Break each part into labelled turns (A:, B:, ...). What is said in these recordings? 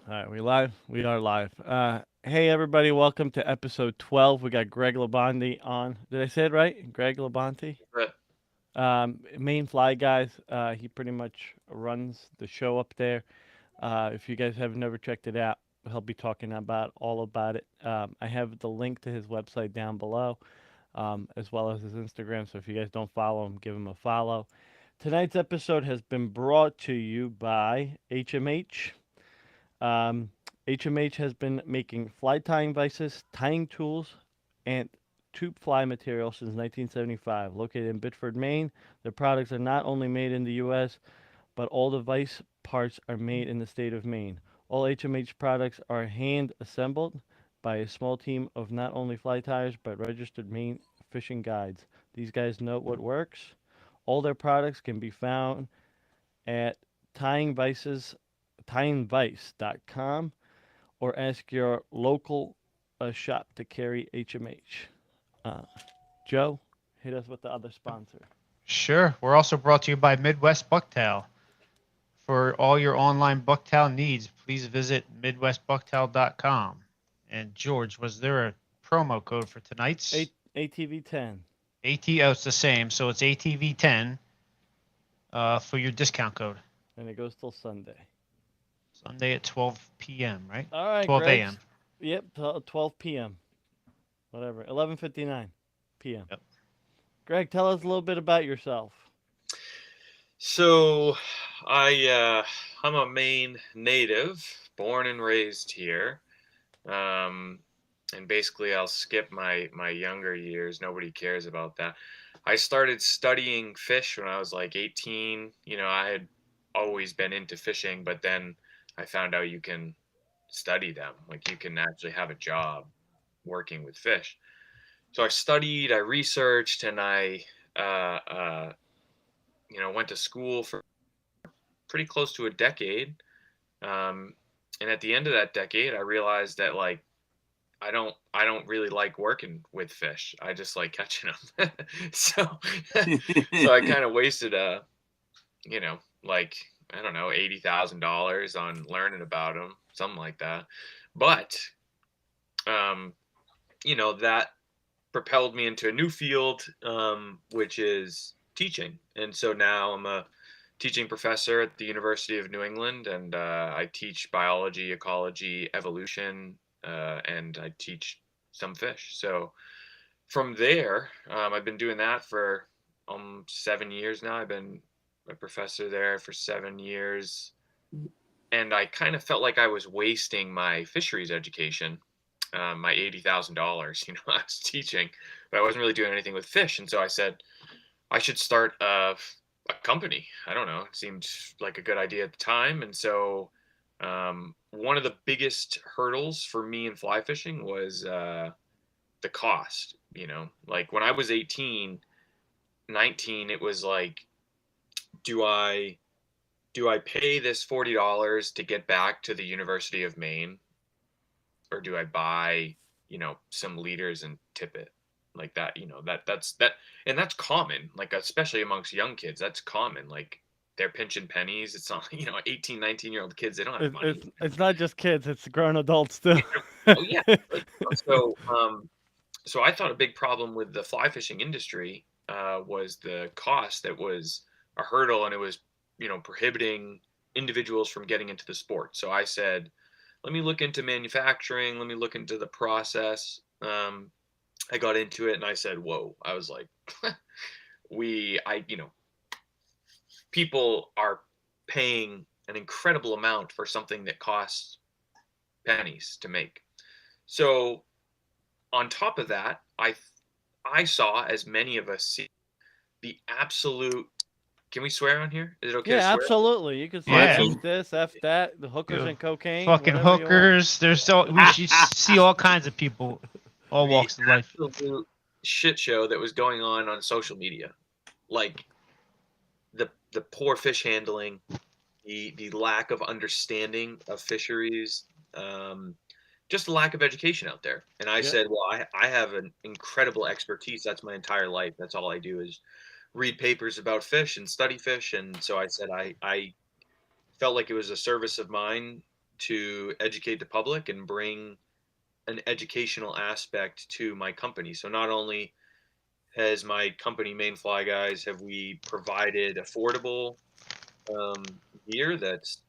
A: All right, we live. We are live. Hey everybody, welcome to episode 12. We got Greg LaBonte on. Did I say it right? Greg LaBonte.
B: But
A: Maine Fly Guys. He pretty much runs the show up there. If you guys have never checked it out, he'll be talking about all about it. I have the link to his website down below, as well as his Instagram. So if you guys don't follow him, give him a follow. Tonight's episode has been brought to you by HMH. Um, HMH has been making fly tying vices, tying tools, and tube fly material since 1975. Located in Biddeford, Maine, their products are not only made in the U.S., but all the vice parts are made in the state of Maine. All HMH products are hand assembled by a small team of not only fly tyers, but registered Maine fishing guides. These guys know what works. All their products can be found at tying vices tyingvice.com or ask your local shop to carry HMH. Uh, Joe, hit us with the other sponsor.
C: Sure. We're also brought to you by Midwest Bucktail. For all your online bucktail needs, please visit midwestbucktail.com. And George, was there a promo code for tonight's?
A: ATV 10.
C: ATO, it's the same, so it's ATV10 for your discount code.
A: And it goes till Sunday.
C: Sunday at 12 p.m., right?
A: All right,
C: 12
A: Greg.
C: a.m.
A: Yep, 12 p.m. Whatever, 11:59 p.m.
C: Yep.
A: Greg, tell us a little bit about yourself.
B: so I'm a Maine native, born and raised here. And basically I'll skip my younger years. Nobody cares about that. I started studying fish when I was like 18. I had always been into fishing, but then I found out you can study them. Like you can actually have a job working with fish. So I studied, I researched, and I, went to school for pretty close to a decade. And at the end of that decade, I realized that like I don't really like working with fish. I just like catching them. so so I kind of wasted like I don't know, $80,000 on learning about them, something like that. But that propelled me into a new field, which is teaching. And so now I'm a teaching professor at the University of New England, and I teach biology, ecology, evolution, and I teach some fish. So from there, I've been doing that for 7 years now. I've been a professor there for 7 years, and I kind of felt like I was wasting my fisheries education, my $80,000. I was teaching, but I wasn't really doing anything with fish, and so I said I should start a company. I don't know. It seemed like a good idea at the time, and so one of the biggest hurdles for me in fly fishing was the cost. Like when I was 18, 19, it was like, do I pay this $40 to get back to the University of Maine, or do I buy, some leaders and tip it like that? And that's common, like especially amongst young kids, that's common. Like they're pinching pennies. It's not, 18, 19-year-old kids, they don't have money.
A: It's not just kids; it's grown adults too.
B: Oh yeah. So I thought a big problem with the fly fishing industry was the cost that was a hurdle, and it was, prohibiting individuals from getting into the sport. So I said, let me look into manufacturing. Let me look into the process. I got into it, and I said, whoa. I was like, people are paying an incredible amount for something that costs pennies to make. So on top of that, I saw, as many of us see, the absolute. Can we swear on here? Is it okay to
A: Yeah,
B: swear?
A: absolutely. You can say
C: Yeah.
A: F this, F that, the hookers and cocaine.
C: Fucking
A: whatever you want.
C: hookers. We should see all kinds of people, all walks of life.
B: Absolute shit show that was going on social media, like the poor fish handling, the lack of understanding of fisheries, just the lack of education out there. And I said, well, I have an incredible expertise. That's my entire life. That's all I do is read papers about fish and study fish. And so I said, I felt like it was a service of mine to educate the public and bring an educational aspect to my company. So not only has my company, Maine Fly Guys, have we provided affordable gear that's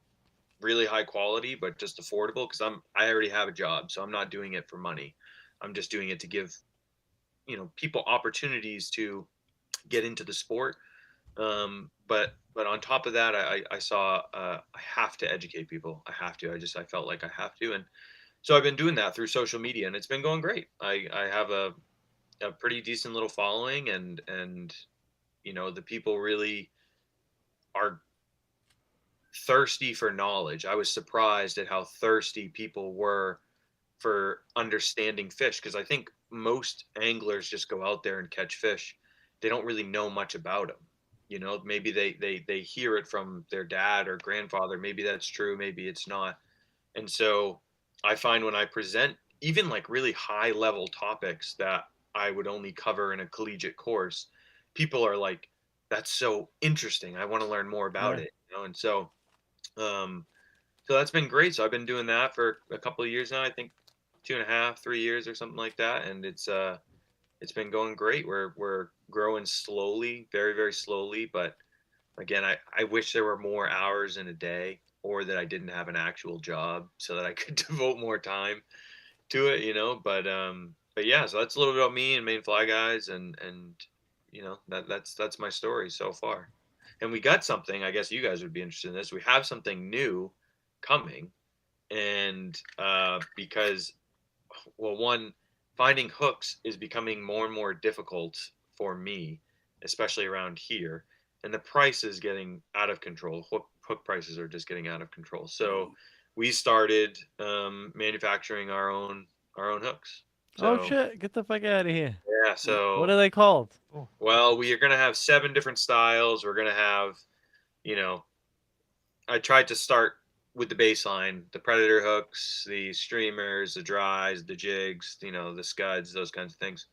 B: really high quality, but just affordable, because I already have a job, so I'm not doing it for money. I'm just doing it to give, people opportunities to get into the sport. But on top of that, I saw I have to educate people. I have to. I felt like I have to, and so I've been doing that through social media, and it's been going great. I have a pretty decent little following, and the people really are thirsty for knowledge. I was surprised at how thirsty people were for understanding fish, because I think most anglers just go out there and catch fish. They don't really know much about them. Maybe they hear it from their dad or grandfather. Maybe that's true, maybe it's not. And so I find when I present even like really high level topics that I would only cover in a collegiate course, people are like, that's so interesting, I want to learn more about
A: Yeah.
B: it. And um so that's been great. So I've been doing that for a couple of years now, I think 2.5, 3 years or something like that. And it's been going great. We're growing slowly, very, very slowly. But again, I wish there were more hours in a day, or that I didn't have an actual job so that I could devote more time to it. But yeah, so that's a little bit about me and Maine Fly Guys, and that's my story so far. And we got something, I guess you guys would be interested in this. We have something new coming, and because, well, one, finding hooks is becoming more and more difficult for me, especially around here, and the price is getting out of control. Hook prices are just getting out of control. So we started manufacturing our own hooks.
A: Oh
B: So
A: shit! Get the fuck out of here.
B: yeah,
A: What
B: so
A: are they called?
B: well, we are gonna have 7 different styles. We're gonna have, you know, I tried to start with the baseline, the predator hooks, the streamers, the dries, the jigs, the scuds, those kinds of things.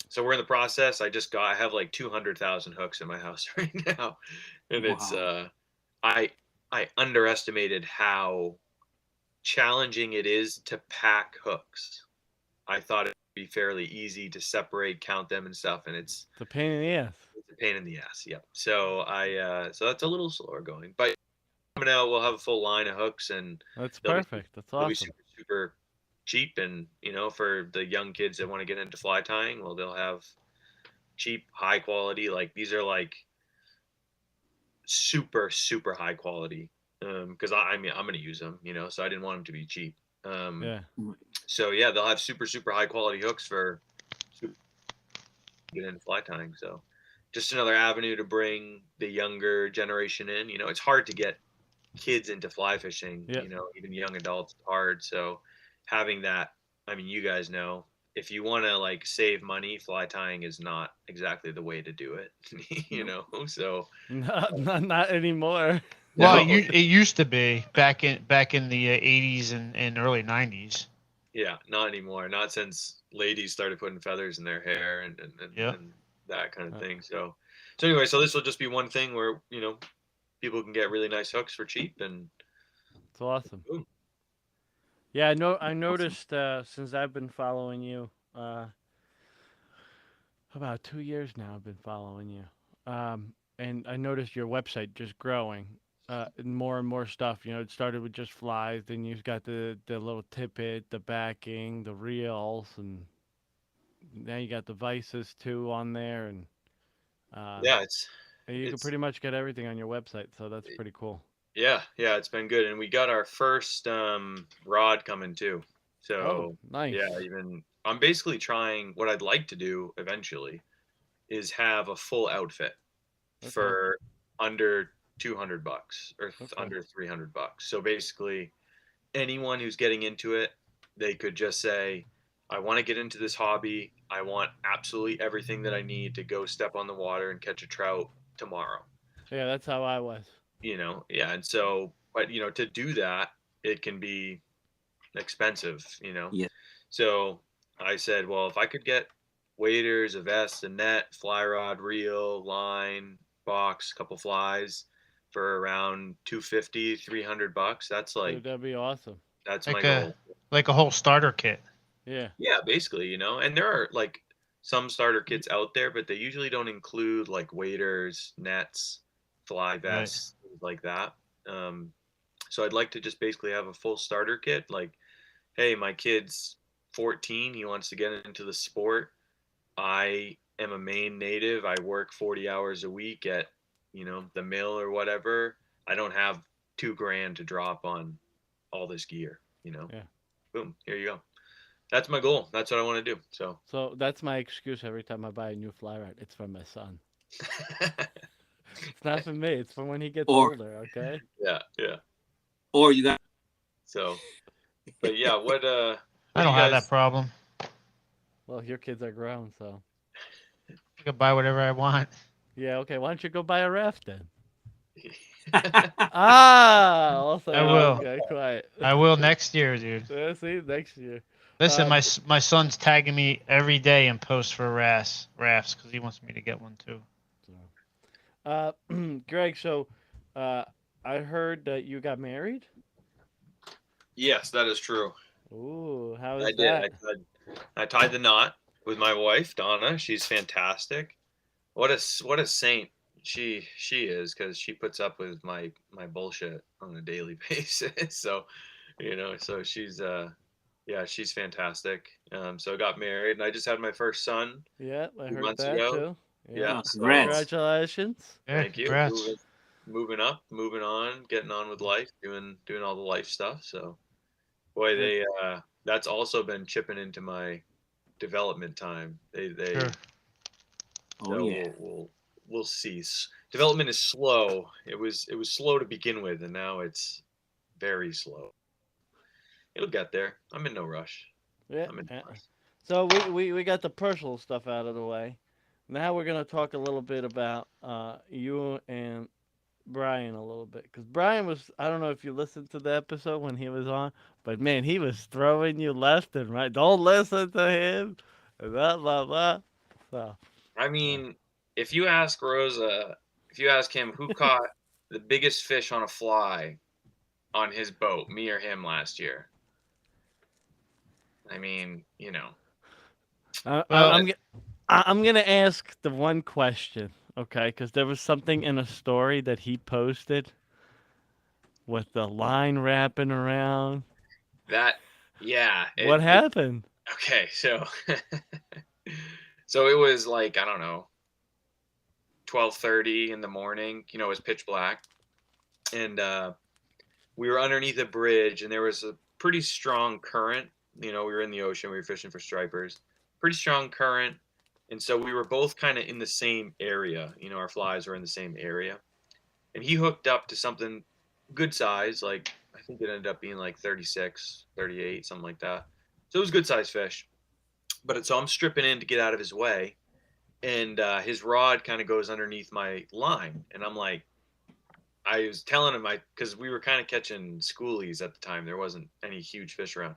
B: So we're in the process. I have like 200,000 hooks in my house right now, and it's I I underestimated how challenging it is to pack hooks. I thought it'd be fairly easy to separate, count them, and stuff, and it's
A: It's a pain in the ass.
B: it's a pain in the ass. Yep. So that's a little slower going, but coming out, we'll have a full line of hooks, and
A: That's
B: they'll be
A: perfect. That's
B: they'll be
A: awesome.
B: super, super cheap. And for the young kids that want to get into fly tying, well, they'll have cheap, high quality. Like, these are like super, super high quality. Because I mean, I'm gonna use them, so I didn't want them to be cheap.
A: Yeah.
B: So yeah, they'll have super, super high quality hooks for get into fly tying. So just another avenue to bring the younger generation in. It's hard to get kids into fly fishing,
A: Yeah.
B: even young adults, it's hard. So having that, I mean, you guys know, if you want to like save money, fly tying is not exactly the way to do it, so
A: Not anymore.
C: Well,
B: no,
C: it used to be back in the 80s and early 90s.
B: yeah, not anymore. Not since ladies started putting feathers in their hair
C: Yeah.
B: and that kind of thing. So anyway, so this will just be one thing where, people can get really nice hooks for cheap, and
A: It's awesome.
B: boom.
A: Yeah, I know. I noticed since I've been following you, about 2 years now. I've been following you, and I noticed your website just growing, and more stuff. It started with just flies, then you've got the little tippet, the backing, the reels, and now you got the vices too on there, and uh,
B: Yeah,
A: you can
B: it's
A: pretty much get everything on your website. So that's pretty cool.
B: yeah, it's been good. And we got our first rod coming too.
A: Oh,
B: So
A: nice.
B: yeah, even I'm basically trying, what I'd like to do eventually is have a full outfit
A: Okay.
B: for under $200 or
A: Okay.
B: under $300. So basically, anyone who's getting into it, they could just say, I want to get into this hobby. I want absolutely everything that I need to go step on the water and catch a trout tomorrow.
A: Yeah, that's how I was.
B: Yeah. And so, but to do that, it can be expensive.
D: Yeah.
B: So I said, well, if I could get waders, a vest, a net, fly rod, reel, line, box, couple flies for around 250, $300. That's like,
A: Dude, that'd be awesome.
B: that's
C: Like
B: my
C: a
B: goal.
C: like a whole starter kit.
A: Yeah.
B: Yeah, basically, and there are like some starter kits out there, but they usually don't include like waders, nets, fly vests, things like that. Um, so I'd like to just basically have a full starter kit. Like, hey, my kid's 14, he wants to get into the sport. I am a Maine native. I work 40 hours a week at, the mill or whatever. I don't have $2,000 to drop on all this gear.
A: Yeah.
B: Boom, here you go. That's my goal. That's what I want to do. So
A: So that's my excuse every time I buy a new fly rod. It's for my son. It's not for me. It's for when he gets
D: Or-
A: older. Okay.
B: yeah.
D: Or you got
B: So, but yeah, what
C: I
B: do
C: don't
B: you
C: have
B: guys?
C: that problem.
A: Well, your kids are grown, so
C: I can buy whatever I want.
A: yeah. Okay. Why don't you go buy a raft then? Ah. Also.
C: I will.
A: Okay. Quiet.
C: I will next year, dude.
A: Yeah, see, next year.
C: Listen,
A: Um,
C: my son's tagging me every day in posts for rafts because he wants me to get one too.
A: Greg. So, I heard that you got married.
B: Yes, that is true.
A: Ooh, how is
B: I did.
A: that?
B: I tied the knot with my wife Donna. She's fantastic. What a saint she is, because she puts up with my bullshit on a daily basis. So, so she's she's fantastic. So I got married, and I just had my first son
A: Yeah, I
B: 2
A: heard
B: months
A: that
B: ago.
A: too.
B: Yeah,
D: Oh,
B: so
D: congrats.
A: Congratulations.
C: Yeah,
B: thank you.
C: congrats.
B: Moving up, moving on, getting on with life, doing all the life stuff. So, boy,
A: Good.
B: that's also been chipping into my development time. They
C: Sure.
D: Oh
B: so
D: yeah.
B: we'll see. Development is slow. It was slow to begin with, and now it's very slow. It'll get there. I'm in no rush.
A: Yeah.
B: I'm in no rush.
A: So we got the personal stuff out of the way. Now we're gonna talk a little bit about you and Bryan a little bit, because Bryan was, I don't know if you listened to the episode when he was on, but man, he was throwing you left and right. Don't listen to him. Blah blah blah. So
B: I mean, if you ask Rosa, if you ask him who caught the biggest fish on a fly on his boat, me or him last year, I mean,
A: I,
C: Well-
A: I'm g- I'm gonna ask the one question, okay? Because there was something in a story that he posted with the line wrapping around.
B: that, yeah.
A: What happened?
B: Okay, so so it was like, I don't know, 12:30 in the morning. It was pitch black, and we were underneath a bridge, and there was a pretty strong current. We were in the ocean. We were fishing for stripers. Pretty strong current, and so we were both kind of in the same area. Our flies were in the same area, and he hooked up to something good size. Like, I think it ended up being like 36, 38, something like that. So it was a good size fish. But so I'm stripping in to get out of his way, and his rod kind of goes underneath my line, and I'm like, I was telling him, because we were kind of catching schoolies at the time. There wasn't any huge fish around,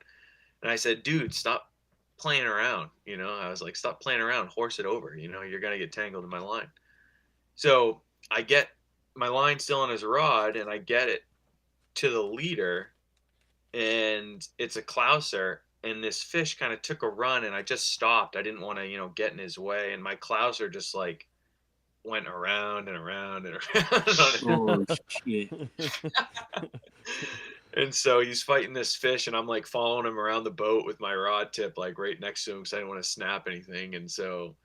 B: and I said, dude, stop playing around. I was like, stop playing around, horse it over. You're gonna get tangled in my line. So I get my line still on his rod, and I get it to the leader, and it's a clouser, and this fish kind of took a run, and I just stopped. I didn't want to get in his way, and my clouser just like went around and around and around.
D: Oh shit.
B: And so he's fighting this fish, and I'm like following him around the boat with my rod tip like right next to him, because I didn't want to snap anything. And so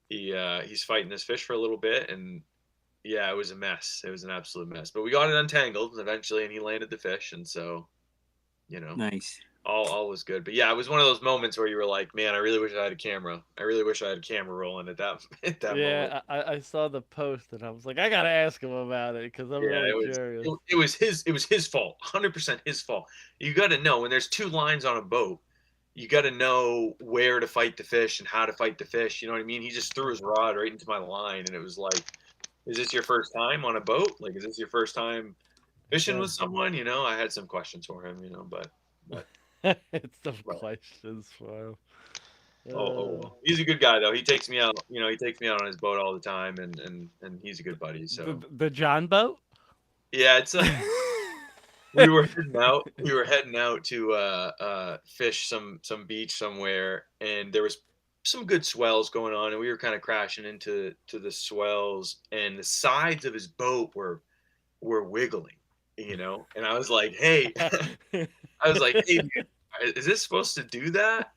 B: he's fighting this fish for a little bit, and yeah, it was a mess. It was an absolute mess. But we got it untangled eventually, and he landed the fish, and so
D: Nice.
B: all was good. But yeah, it was one of those moments where you were like, man, I really wish I had a camera. I really wish I had a camera rolling at that moment.
A: Yeah, I saw the post and I was like, I gotta ask him about it because I'm
B: Yeah,
A: really curious.
B: it was his fault, 100% his fault. You got to know when there's two lines on a boat, you got to know where to fight the fish and how to fight the fish. You know what I mean? He just threw his rod right into my line, and it was like, is this your first time on a boat? Like, is this your first time fishing
A: Yeah.
B: with someone? I had some questions for him, but
A: It's some
B: Right.
A: questions for him.
B: well. He's a good guy though. He takes me out. He takes me out on his boat all the time, and he's a good buddy. So
A: The John boat?
B: Yeah, it's we were heading out. We were heading out to fish some beach somewhere, and there was some good swells going on, and we were kind of crashing into the swells, and the sides of his boat were wiggling, And I was like, "Hey," I was like, "Hey, dude, is this supposed to do that?"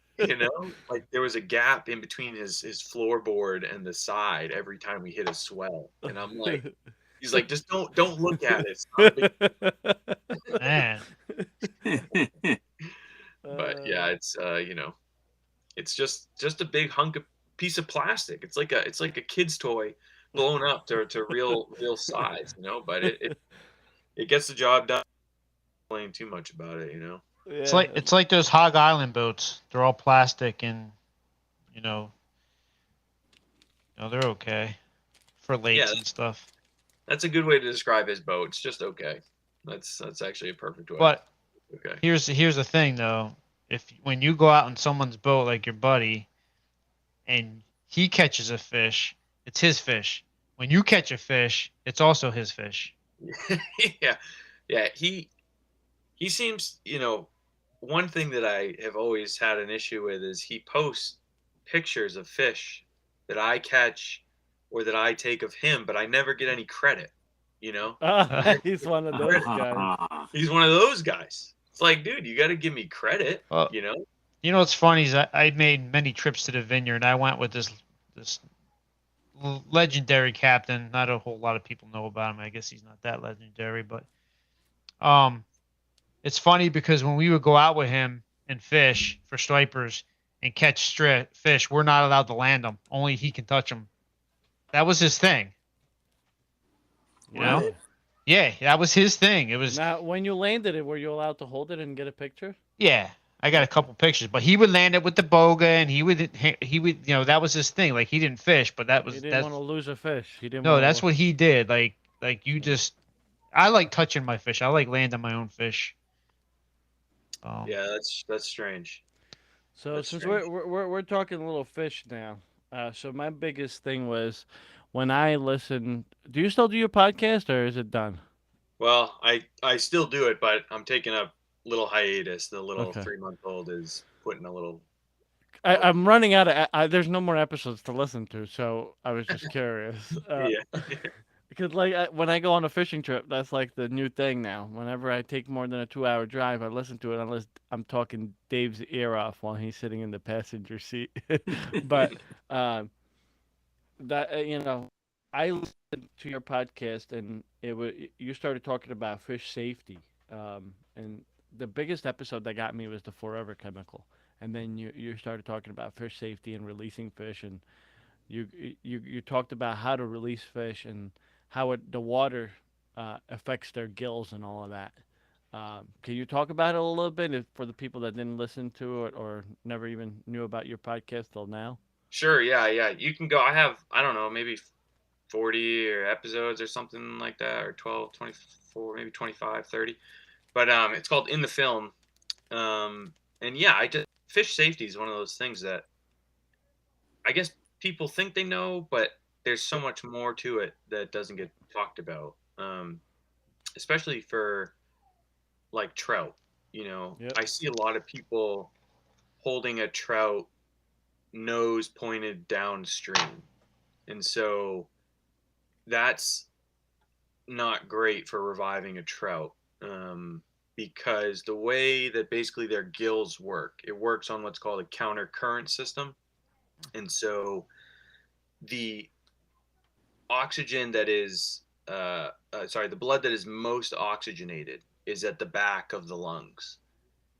B: Like there was a gap in between his floorboard and the side every time we hit a swell, and I'm like, he's like, "Just don't look at it. It's not a big."
C: Man,
B: But yeah, it's just a big hunk of piece of plastic. It's like a kid's toy blown up to real size, But it gets the job done. Playing too much about it.
C: it's
A: Yeah.
C: like those Hog Island boats. They're all plastic, and you know, they're okay for lakes
B: Yeah,
C: and stuff.
B: that's a good way to describe his boat. It's just okay. That's actually a perfect way.
C: But
B: Okay.
C: here's the thing though. When you go out on someone's boat like your buddy, and he catches a fish, it's his fish. When you catch a fish, it's also his fish.
B: Yeah. He seems, one thing that I have always had an issue with is he posts pictures of fish that I catch or that I take of him, but I never get any credit,
A: He's one of those guys.
B: He's one of those guys. It's like, dude, you got to give me credit,
C: Well, what's funny is I made many trips to the vineyard, and I went with this legendary captain. Not a whole lot of people know about him. I guess he's not that legendary, but it's funny because when we would go out with him and fish for stripers and catch fish, we're not allowed to land them. Only he can touch them. That was his thing. You know? Yeah, that was his thing. It was.
A: Now, when you landed it, were you allowed to hold it and get a picture?
C: Yeah, I got a couple pictures, but he would land it with the boga, and he would, that was his thing. Like he didn't fish, but that was.
A: He didn't want to lose a fish. He didn't.
C: No, that's what he did. Like you just. I like touching my fish. I like landing my own fish.
B: Yeah, that's strange.
A: So
B: That's
A: since
B: strange.
A: we're talking little fish now, so my biggest thing was when I listen. Do you still do your podcast, or is it done?
B: Well, I still do it, but I'm taking a little hiatus. The little
A: Okay.
B: 3-month-old is putting a little.
A: I'm running out of. There's no more episodes to listen to, so I was just curious.
B: Yeah.
A: Because when I go on a fishing trip, that's like the new thing now. Whenever I take more than a 2-hour drive, I listen to it unless I'm talking Dave's ear off while he's sitting in the passenger seat. But I listened to your podcast and you started talking about fish safety, and the biggest episode that got me was the forever chemical, and then you started talking about fish safety and releasing fish, and you talked about how to release fish and how the water affects their gills and all of that. Can you talk about it a little bit for the people that didn't listen to it or never even knew about your podcast till now?
B: Sure. Yeah. You can go. I don't know, maybe 40 or episodes or something like that, or 12, 24, maybe 25, 30. But it's called In the Film. And yeah, fish safety is one of those things that I guess people think they know, but there's so much more to it that doesn't get talked about, especially for like trout.
A: Yep.
B: I see a lot of people holding a trout nose pointed downstream, and so that's not great for reviving a trout, because the way that basically their gills work, it works on what's called a counter current system, and so the oxygen that is the blood that is most oxygenated is at the back of the lungs.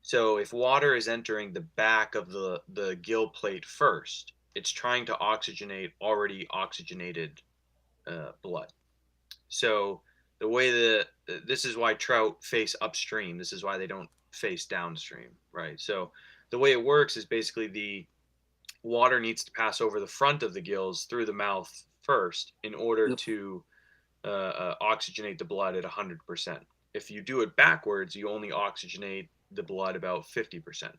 B: So if water is entering the back of the gill plate first, it's trying to oxygenate already oxygenated blood. So the way this is why trout face upstream. This is why they don't face downstream, right? So the way it works is basically the water needs to pass over the front of the gills through the mouth first in order to oxygenate the blood at 100%. If you do it backwards, you only oxygenate the blood about 50%.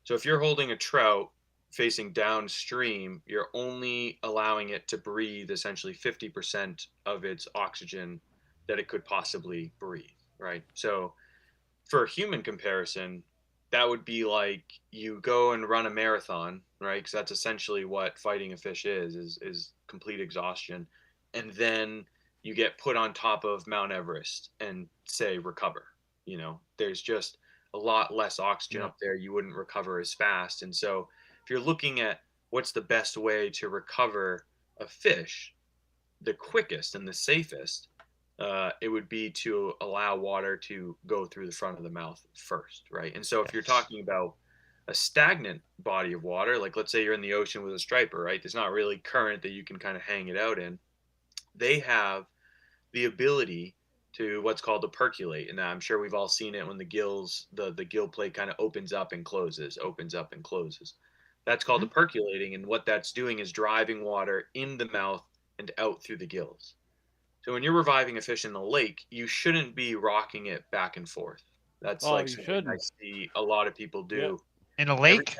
B: So if you're holding a trout facing downstream, you're only allowing it to breathe essentially 50% of its oxygen that it could possibly breathe, right? So for a human comparison, that would be like you go and run a marathon, right? Because that's essentially what fighting a fish is complete exhaustion. And then you get put on top of Mount Everest and say recover. There's just a lot less oxygen up there. You wouldn't recover as fast. And so if you're looking at what's the best way to recover a fish, the quickest and the safest, it would be to allow water to go through the front of the mouth first, right? And so if you're talking about a stagnant body of water, like let's say you're in the ocean with a striper, right? There's not really current that you can kind of hang it out in. They have the ability to what's called to percolate. And I'm sure we've all seen it when the gills, the gill plate kind of opens up and closes, opens up and closes. That's called the percolating. And what that's doing is driving water in the mouth and out through the gills. So when you're reviving a fish in the lake, you shouldn't be rocking it back and forth. That's like something I see a lot of people do.
C: In a lake?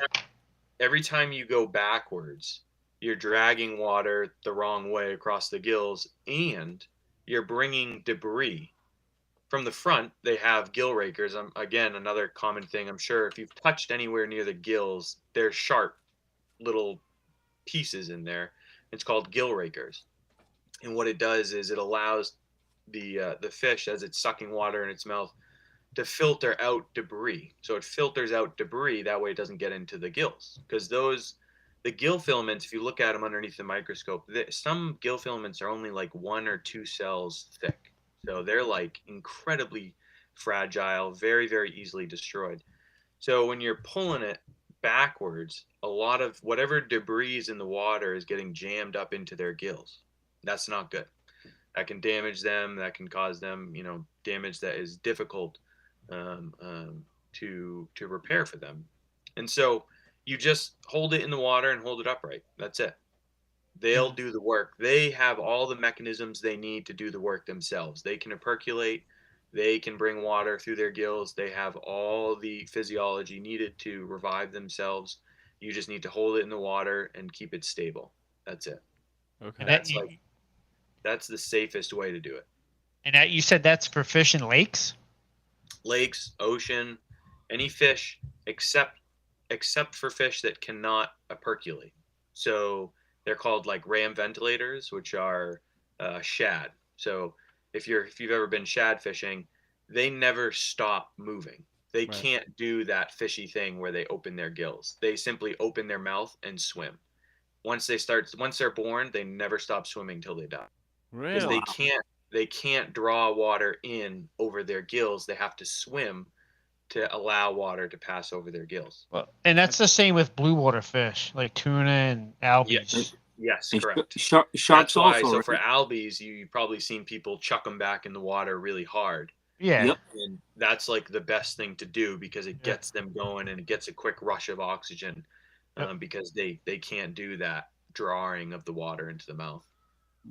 B: Every time you go backwards, you're dragging water the wrong way across the gills, and you're bringing debris. From the front, they have gill rakers. Again, another common thing. I'm sure if you've touched anywhere near the gills, there's sharp little pieces in there. It's called gill rakers. And what it does is it allows the fish, as it's sucking water in its mouth, to filter out debris. So it filters out debris. That way it doesn't get into the gills. Because the gill filaments, if you look at them underneath the microscope, some gill filaments are only like 1 or 2 cells thick. So they're like incredibly fragile, very, very easily destroyed. So when you're pulling it backwards, a lot of whatever debris is in the water is getting jammed up into their gills. That's not good. That can damage them. That can cause them, damage that is difficult to repair for them. And so you just hold it in the water and hold it upright. That's it. They'll do the work. They have all the mechanisms they need to do the work themselves. They can percolate. They can bring water through their gills. They have all the physiology needed to revive themselves. You just need to hold it in the water and keep it stable. That's it.
A: Okay.
B: That's the safest way to do it.
C: And that you said that's for fish in lakes?
B: Lakes, ocean, any fish except for fish that cannot percolate. So they're called like ram ventilators, which are shad. So if you've ever been shad fishing, they never stop moving. They can't do that fishy thing where they open their gills. They simply open their mouth and swim. Once they're born, they never stop swimming till they die.
A: Really?
B: Because they can't draw water in over their gills. They have to swim to allow water to pass over their gills.
C: Well, and that's the same with blue water fish, like tuna and albies.
B: Yes, correct.
D: Sharks also.
B: So
D: right?
B: for albies, you've probably seen people chuck them back in the water really hard.
C: Yeah.
D: Yep.
B: And that's like the best thing to do because it gets them going and it gets a quick rush of oxygen because they can't do that drawing of the water into the mouth.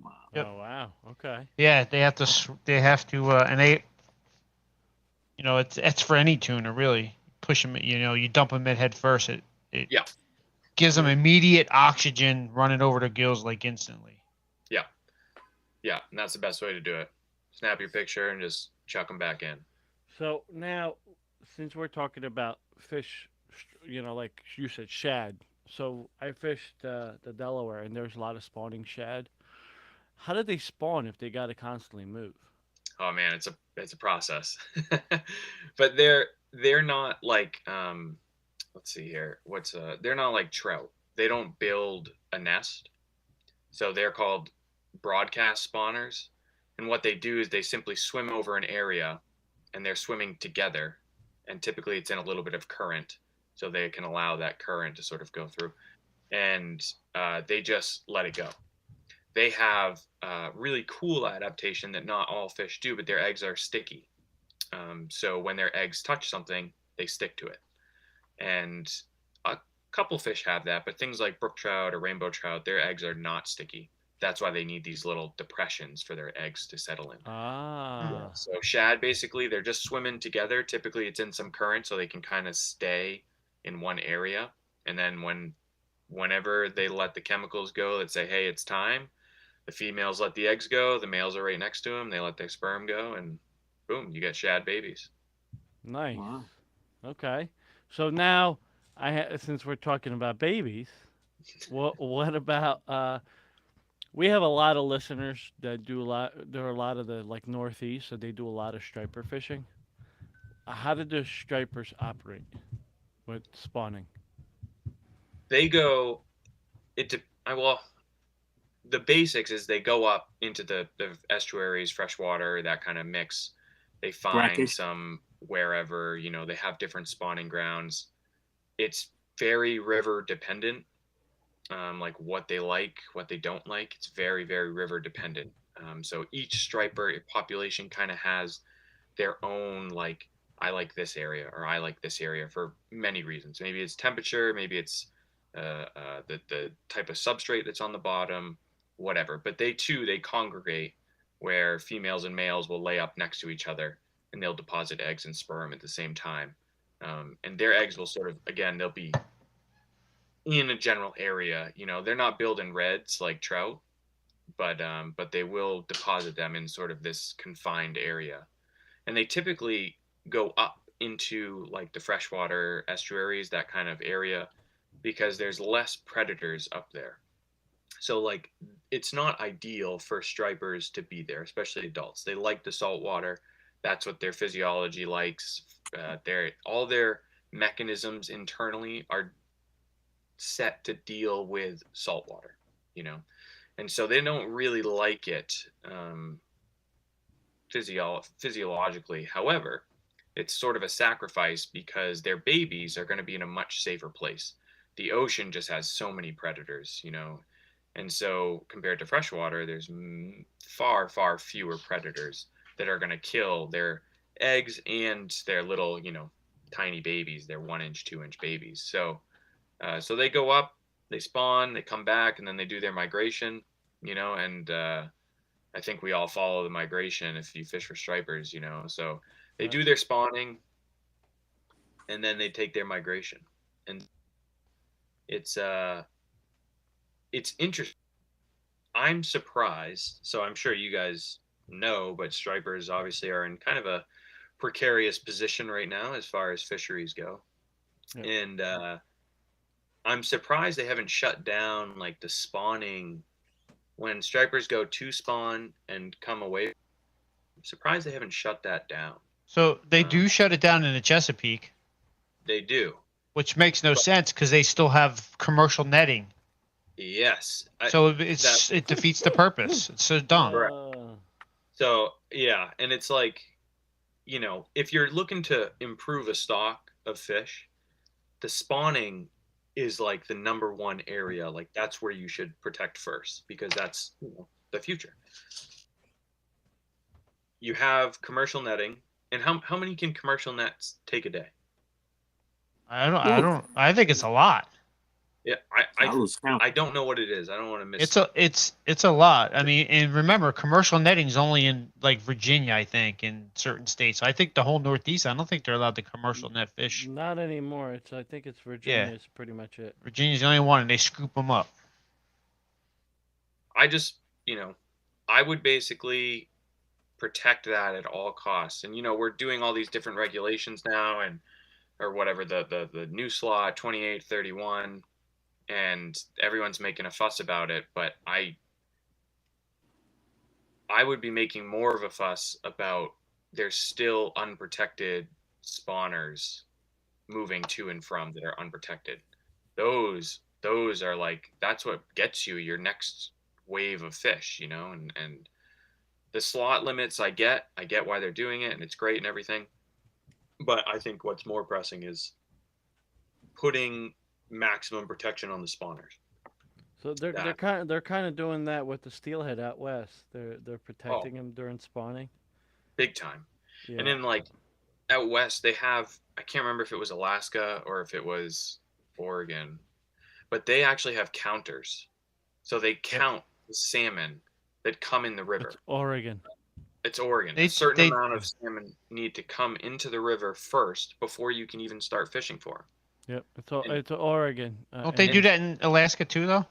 D: Wow.
C: Yep.
A: Oh wow. Okay.
C: Yeah, they have to, and they, it's for any tuna really. Push them, you dump them in head first. It gives them immediate oxygen running over their gills like instantly.
B: Yeah, and that's the best way to do it. Snap your picture and just chuck them back in.
A: So now, since we're talking about fish, like you said, shad. So I fished the Delaware, and there's a lot of spawning shad. How do they spawn if they got to constantly move?
B: Oh man, it's a process. But they're not like let's see here. They're not like trout. They don't build a nest. So they're called broadcast spawners. And what they do is they simply swim over an area and they're swimming together. And typically it's in a little bit of current. So they can allow that current to sort of go through. And they just let it go. They have really cool adaptation that not all fish do, but their eggs are sticky. So when their eggs touch something, they stick to it. And a couple fish have that, but things like brook trout or rainbow trout, their eggs are not sticky. That's why they need these little depressions for their eggs to settle in.
A: Ah.
B: So shad, basically, they're just swimming together. Typically, it's in some current, so they can kind of stay in one area. And then whenever they let the chemicals go that say, hey, it's time, The females let the eggs go. The males are right next to them. They let their sperm go, and boom, you get shad babies.
A: Nice.
D: Wow.
A: Okay. So now, since we're talking about babies, what about we have a lot of listeners that do a lot. There are a lot of the like Northeast, so they do a lot of striper fishing. How did the stripers operate with spawning?
B: They go well, the basics is they go up into the estuaries, freshwater, that kind of mix. They find
D: Brackish.
B: some wherever, they have different spawning grounds. It's very river dependent, like what they like, what they don't like. It's very, very river dependent. So each striper population kind of has their own, like, I like this area or I like this area for many reasons. Maybe it's temperature, maybe it's the type of substrate that's on the bottom, whatever. But they congregate where females and males will lay up next to each other and they'll deposit eggs and sperm at the same time. And their eggs will sort of, again, they'll be in a general area. They're not building reds like trout, but they will deposit them in sort of this confined area. And they typically go up into like the freshwater estuaries, that kind of area, because there's less predators up there. So like it's not ideal for stripers to be there, especially adults. They like the salt water. That's what their physiology likes. All their mechanisms internally are set to deal with salt water, and so they don't really like it physiologically. However, it's sort of a sacrifice because their babies are going to be in a much safer place. The ocean just has so many predators, and so compared to freshwater, there's far, far fewer predators that are going to kill their eggs and their little, tiny babies, their 1-inch, 2-inch babies. So they go up, they spawn, they come back, and then they do their migration, and I think we all follow the migration if you fish for stripers, so they do their spawning and then they take their migration. And it's interesting. I'm surprised. So I'm sure you guys know, but stripers obviously are in kind of a precarious position right now as far as fisheries go. Yep. And I'm surprised they haven't shut down like the spawning when stripers go to spawn and come away. I'm surprised they haven't shut that down.
C: So they do shut it down in the Chesapeake.
B: They do.
C: Which makes no sense because they still have commercial netting.
B: Yes.
C: So it defeats the purpose. It's so dumb.
B: Correct. So, yeah. And it's like, if you're looking to improve a stock of fish, the spawning is like the number one area. Like that's where you should protect first because that's the future. You have commercial netting. And how many can commercial nets take a day?
C: I think it's a lot.
B: Yeah, I don't know what it is. I don't want to miss.
C: It's a lot. I mean, and remember, commercial netting's only in like Virginia, I think, in certain states. I think the whole Northeast, I don't think they're allowed to commercial net fish.
A: Not anymore. I think it's Virginia. Yeah. It's pretty much it.
C: Virginia's the only one, and they scoop them up.
B: I just, I would basically protect that at all costs. And we're doing all these different regulations now, or whatever the new slot 2831. And everyone's making a fuss about it, but I would be making more of a fuss about there's still unprotected spawners moving to and from that are unprotected. Those are like, that's what gets you your next wave of fish, and the slot limits, I get why they're doing it and it's great and everything. But I think what's more pressing is putting maximum protection on the spawners.
A: So they're kind of doing that with the steelhead out west. They're protecting them during spawning.
B: Big time. Yeah. And then like out west they have, I can't remember if it was Alaska or if it was Oregon, but they actually have counters. So they count the salmon that come in the river. It's Oregon. A certain amount of salmon need to come into the river first before you can even start fishing for them.
A: Yep, it's Oregon.
C: Don't they do that in Alaska too, though?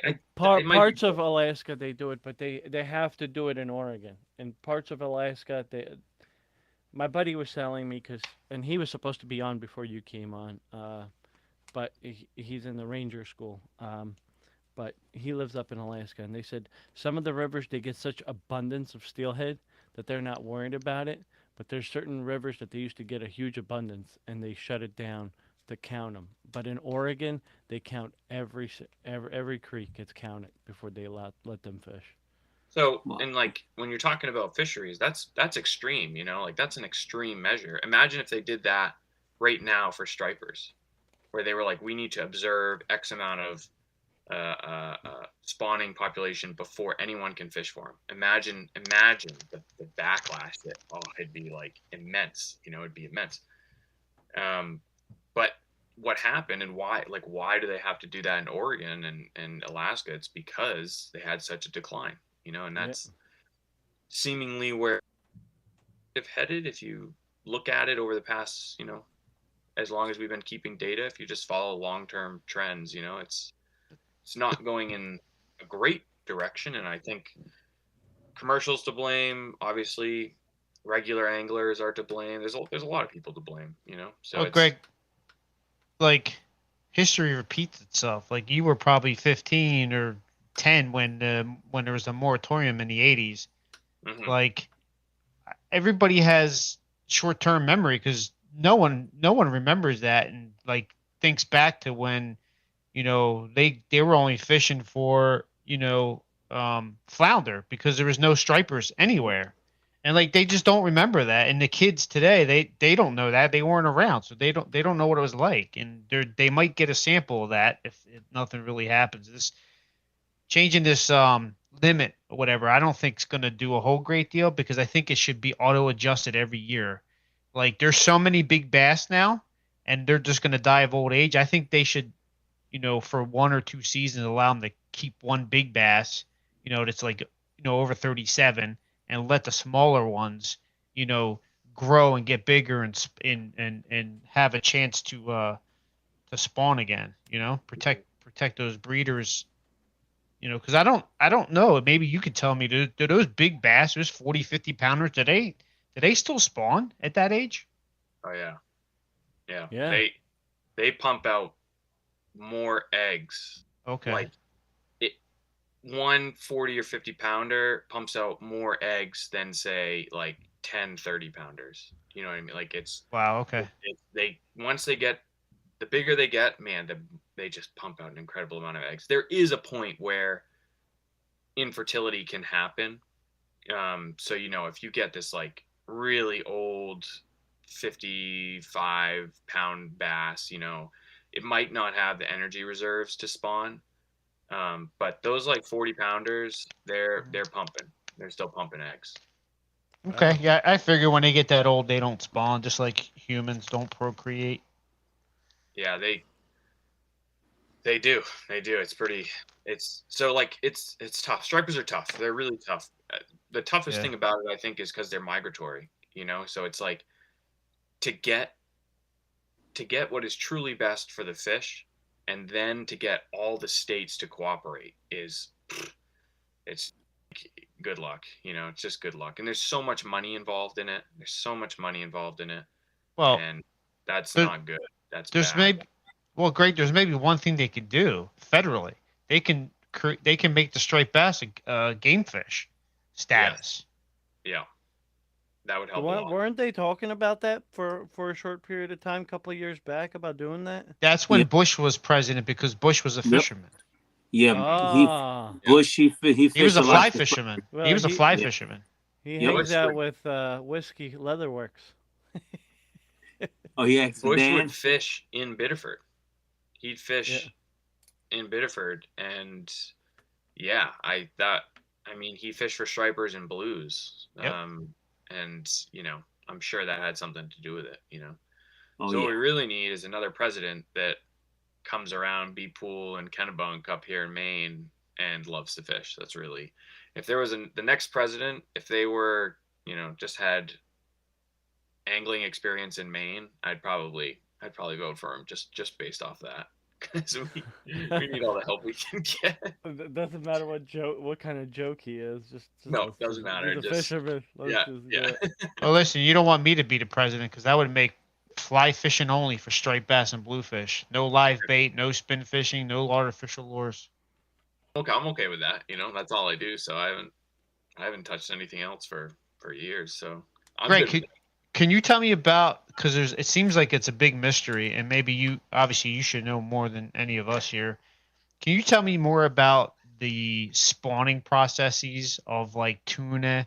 B: it might be
A: Parts of Alaska they do it, but they have to do it in Oregon. In parts of Alaska, my buddy was telling me and he was supposed to be on before you came on, but he's in the ranger school. But he lives up in Alaska, and they said some of the rivers they get such abundance of steelhead that they're not worried about it. But there's certain rivers that they used to get a huge abundance, and they shut it down to count them. But in Oregon, they count every creek gets counted before they let them fish.
B: So,
D: Wow.
B: and like when you're talking about fisheries, that's extreme, like that's an extreme measure. Imagine if they did that right now for stripers, where they were like, we need to observe X amount of spawning population before anyone can fish for them. Imagine the backlash that it'd be like immense. It'd be immense. But what happened and why do they have to do that in Oregon and Alaska? It's because they had such a decline. And that's seemingly where they've headed. If you look at it over the past, as long as we've been keeping data, if you just follow long-term trends, it's not going in a great direction. And I think commercials to blame, obviously regular anglers are to blame. There's a lot of people to blame, so
C: Well, Greg, like history repeats itself. Like you were probably 15 or 10 when there was a moratorium in the 80s.
B: Mhm.
C: Like everybody has short-term memory because no one remembers that and like thinks back to when they were only fishing for flounder because there was no stripers anywhere, and like they just don't remember that. And the kids today they don't know that, they weren't around, so they don't know what it was like, and they might get a sample of that if nothing really happens. This changing this limit or whatever, I don't think it's going to do a whole great deal because I think it should be auto adjusted every year. Like there's so many big bass now, and they're just going to die of old age. I think they should, for 1 or 2 seasons, allow them to keep one big bass, that's like, over 37, and let the smaller ones, grow and get bigger and have a chance to spawn again. Protect those breeders. Because I don't know. Maybe you could tell me, do those big bass, those 40, 50 pounders, do they still spawn at that age?
B: Oh yeah.
A: Yeah.
B: They pump out more eggs.
C: Okay.
B: Like one 40 or 50 pounder pumps out more eggs than say like 10, 30 pounders. You know what I mean? Like
C: Wow. Okay.
B: Once they get, the bigger they get, man, they just pump out an incredible amount of eggs. There is a point where infertility can happen. So, if you get this like really old 55-pound bass, it might not have the energy reserves to spawn. But those like 40 pounders, they're pumping. They're still pumping eggs.
C: Okay. Yeah, I figure when they get that old, they don't spawn, just like humans don't procreate.
B: Yeah, they do. It's so like it's tough. Stripers are tough. They're really tough. The toughest thing about it, I think, is because they're migratory. So it's like to get what is truly best for the fish, and then to get all the states to cooperate it's good luck. It's just good luck. And there's so much money involved in it.
C: Well,
B: And that's not good. That's
C: there's
B: bad.
C: Greg, there's maybe one thing they could do federally. They can make the striped bass a game fish status.
B: Yeah. That would help a lot.
A: Weren't they talking about that for a short period of time, a couple of years back, about doing that?
C: That's when Bush was president, because Bush was a fisherman.
D: Yeah, Bush, he
C: was a
D: fished
C: fly fisherman.
A: Well,
C: he was a fly fisherman.
A: He hangs out with Whiskey Leatherworks.
D: Oh yeah,
B: Bush would fish in Biddeford. He'd fish in Biddeford, and he fished for stripers and blues.
C: Yep.
B: And I'm sure that had something to do with it.
D: Oh,
B: so what we really need is another president that comes around Bee Pool and Kennebunk up here in Maine and loves to fish. That's really, if there was the next president, if they were, just had angling experience in Maine, I'd probably vote for him just based off that, because we need all the help we can get.
A: It doesn't matter what kind of joke he is. Just
B: No,
A: let's
B: doesn't matter.
A: He's a
B: Just
A: fisherman. Let's
B: yeah,
A: just
B: yeah.
A: do it.
C: Well, listen, you don't want me to be the president because that would make fly fishing only for striped bass and bluefish. No live bait, no spin fishing, no artificial lures.
B: Okay, I'm okay with that. That's all I do. So I haven't touched anything else for years. So I'm
C: Greg,
B: good with
C: can you tell me about, because it seems like it's a big mystery, and maybe you should know more than any of us here. Can you tell me more about the spawning processes of like tuna,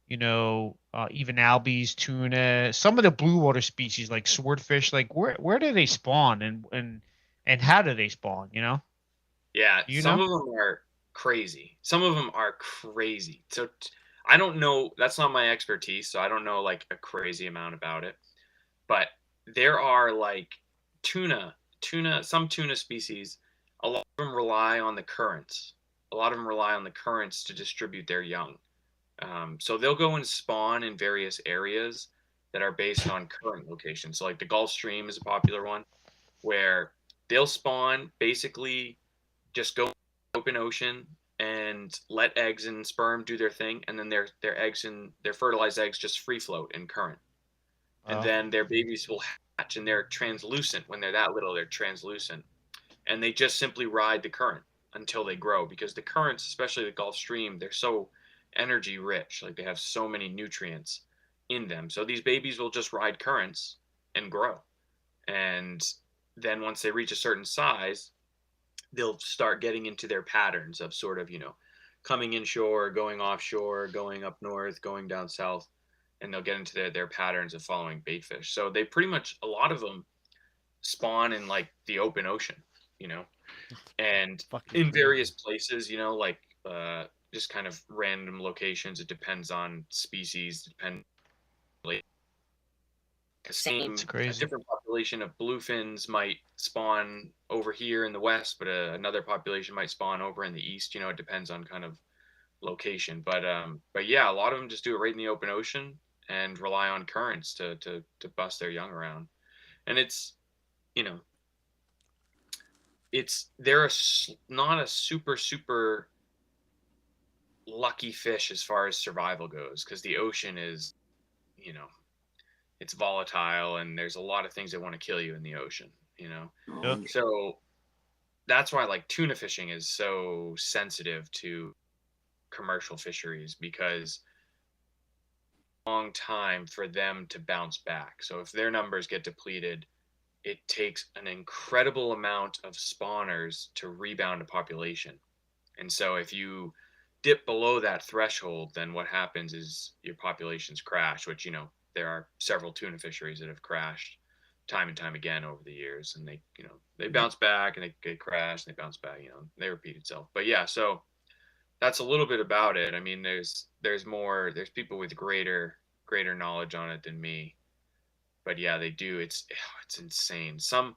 C: even albies, tuna, some of the blue water species like swordfish, like where do they spawn and how do they spawn,
B: Yeah,
C: Do you
B: some
C: know?
B: of them are crazy. Some of them are crazy. So I don't know. That's not my expertise. So I don't know like a crazy amount about it. But there are like some tuna species. A lot of them rely on the currents. A lot of them rely on the currents to distribute their young. So they'll go and spawn in various areas that are based on current locations. So like the Gulf Stream is a popular one where they'll spawn basically just go open ocean and let eggs and sperm do their thing, and then their eggs and their fertilized eggs just free float in current, and then their babies will hatch, and they're translucent when they're that little. They're translucent, and they just simply ride the current until they grow because the currents, especially the Gulf Stream, they're so energy rich. Like they have so many nutrients in them, so these babies will just ride currents and grow, and then once they reach a certain size they'll start getting into their patterns of sort of, coming inshore, going offshore, going up north, going down south, and they'll get into their patterns of following bait fish. So they pretty much, a lot of them spawn in like the open ocean, and in various places, like just kind of random locations. It depends on species, a different population of bluefins might spawn over here in the west, but another population might spawn over in the east. It depends on kind of location. But yeah, a lot of them just do it right in the open ocean and rely on currents to bust their young around. And they're not a super lucky fish as far as survival goes because the ocean is, it's volatile and there's a lot of things that want to kill you in the ocean,
C: Yep.
B: So that's why like tuna fishing is so sensitive to commercial fisheries because long time for them to bounce back. So if their numbers get depleted, it takes an incredible amount of spawners to rebound a population. And so if you dip below that threshold, then what happens is your populations crash, which, there are several tuna fisheries that have crashed time and time again over the years, and they bounce back and they crash and they bounce back, they repeat itself. But yeah, so that's a little bit about it. I mean, there's people with greater knowledge on it than me, but yeah, they do. It's insane. Some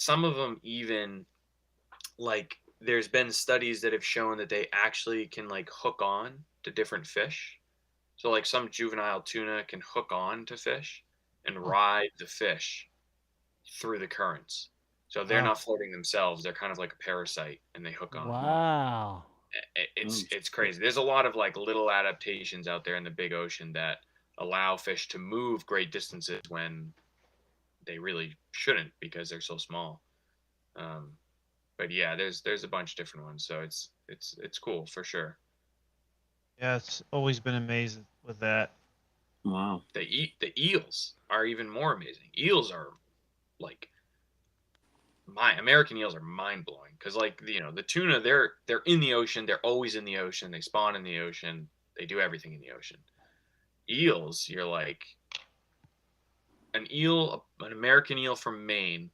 B: of them even like there's been studies that have shown that they actually can like hook on to different fish. So like some juvenile tuna can hook on to fish and ride the fish through the currents. So they're not floating themselves. They're kind of like a parasite and they hook on.
A: Wow.
B: It's crazy. There's a lot of like little adaptations out there in the big ocean that allow fish to move great distances when they really shouldn't because they're so small. But yeah, there's a bunch of different ones. So it's cool for sure.
C: Yeah, it's always been amazing with that.
D: Wow.
B: The eels are even more amazing. Eels are like American eels are mind blowing because like the tuna they're in the ocean. They're always in the ocean. They spawn in the ocean. They do everything in the ocean. Eels, you're like an American eel from Maine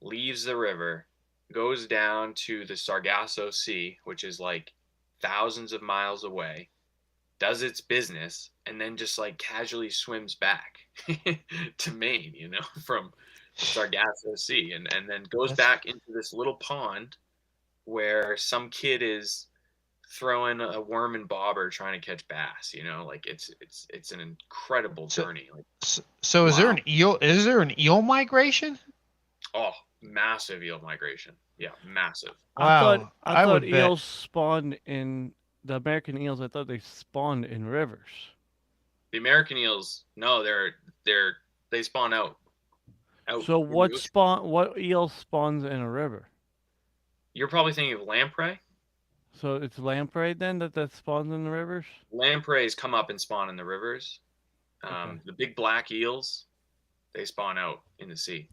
B: leaves the river, goes down to the Sargasso Sea, which is like thousands of miles away, does its business, and then just like casually swims back to Maine, from Sargasso Sea, and then goes back into this little pond where some kid is throwing a worm and bobber trying to catch bass. Like it's an incredible journey.
C: So is there an eel? Is there an eel migration?
B: Oh, massive eel migration. Yeah, massive.
C: Wow.
A: I thought
C: would bet.
A: eels spawned in the American eels. I thought they spawned in rivers.
B: The American eels, no, they spawn out.
A: So
B: In the ocean.
A: what eel spawns in a river?
B: You're probably thinking of lamprey.
A: So it's lamprey then that spawns in the rivers?
B: Lampreys come up and spawn in the rivers.
A: Okay.
B: The big black eels, they spawn out in the sea.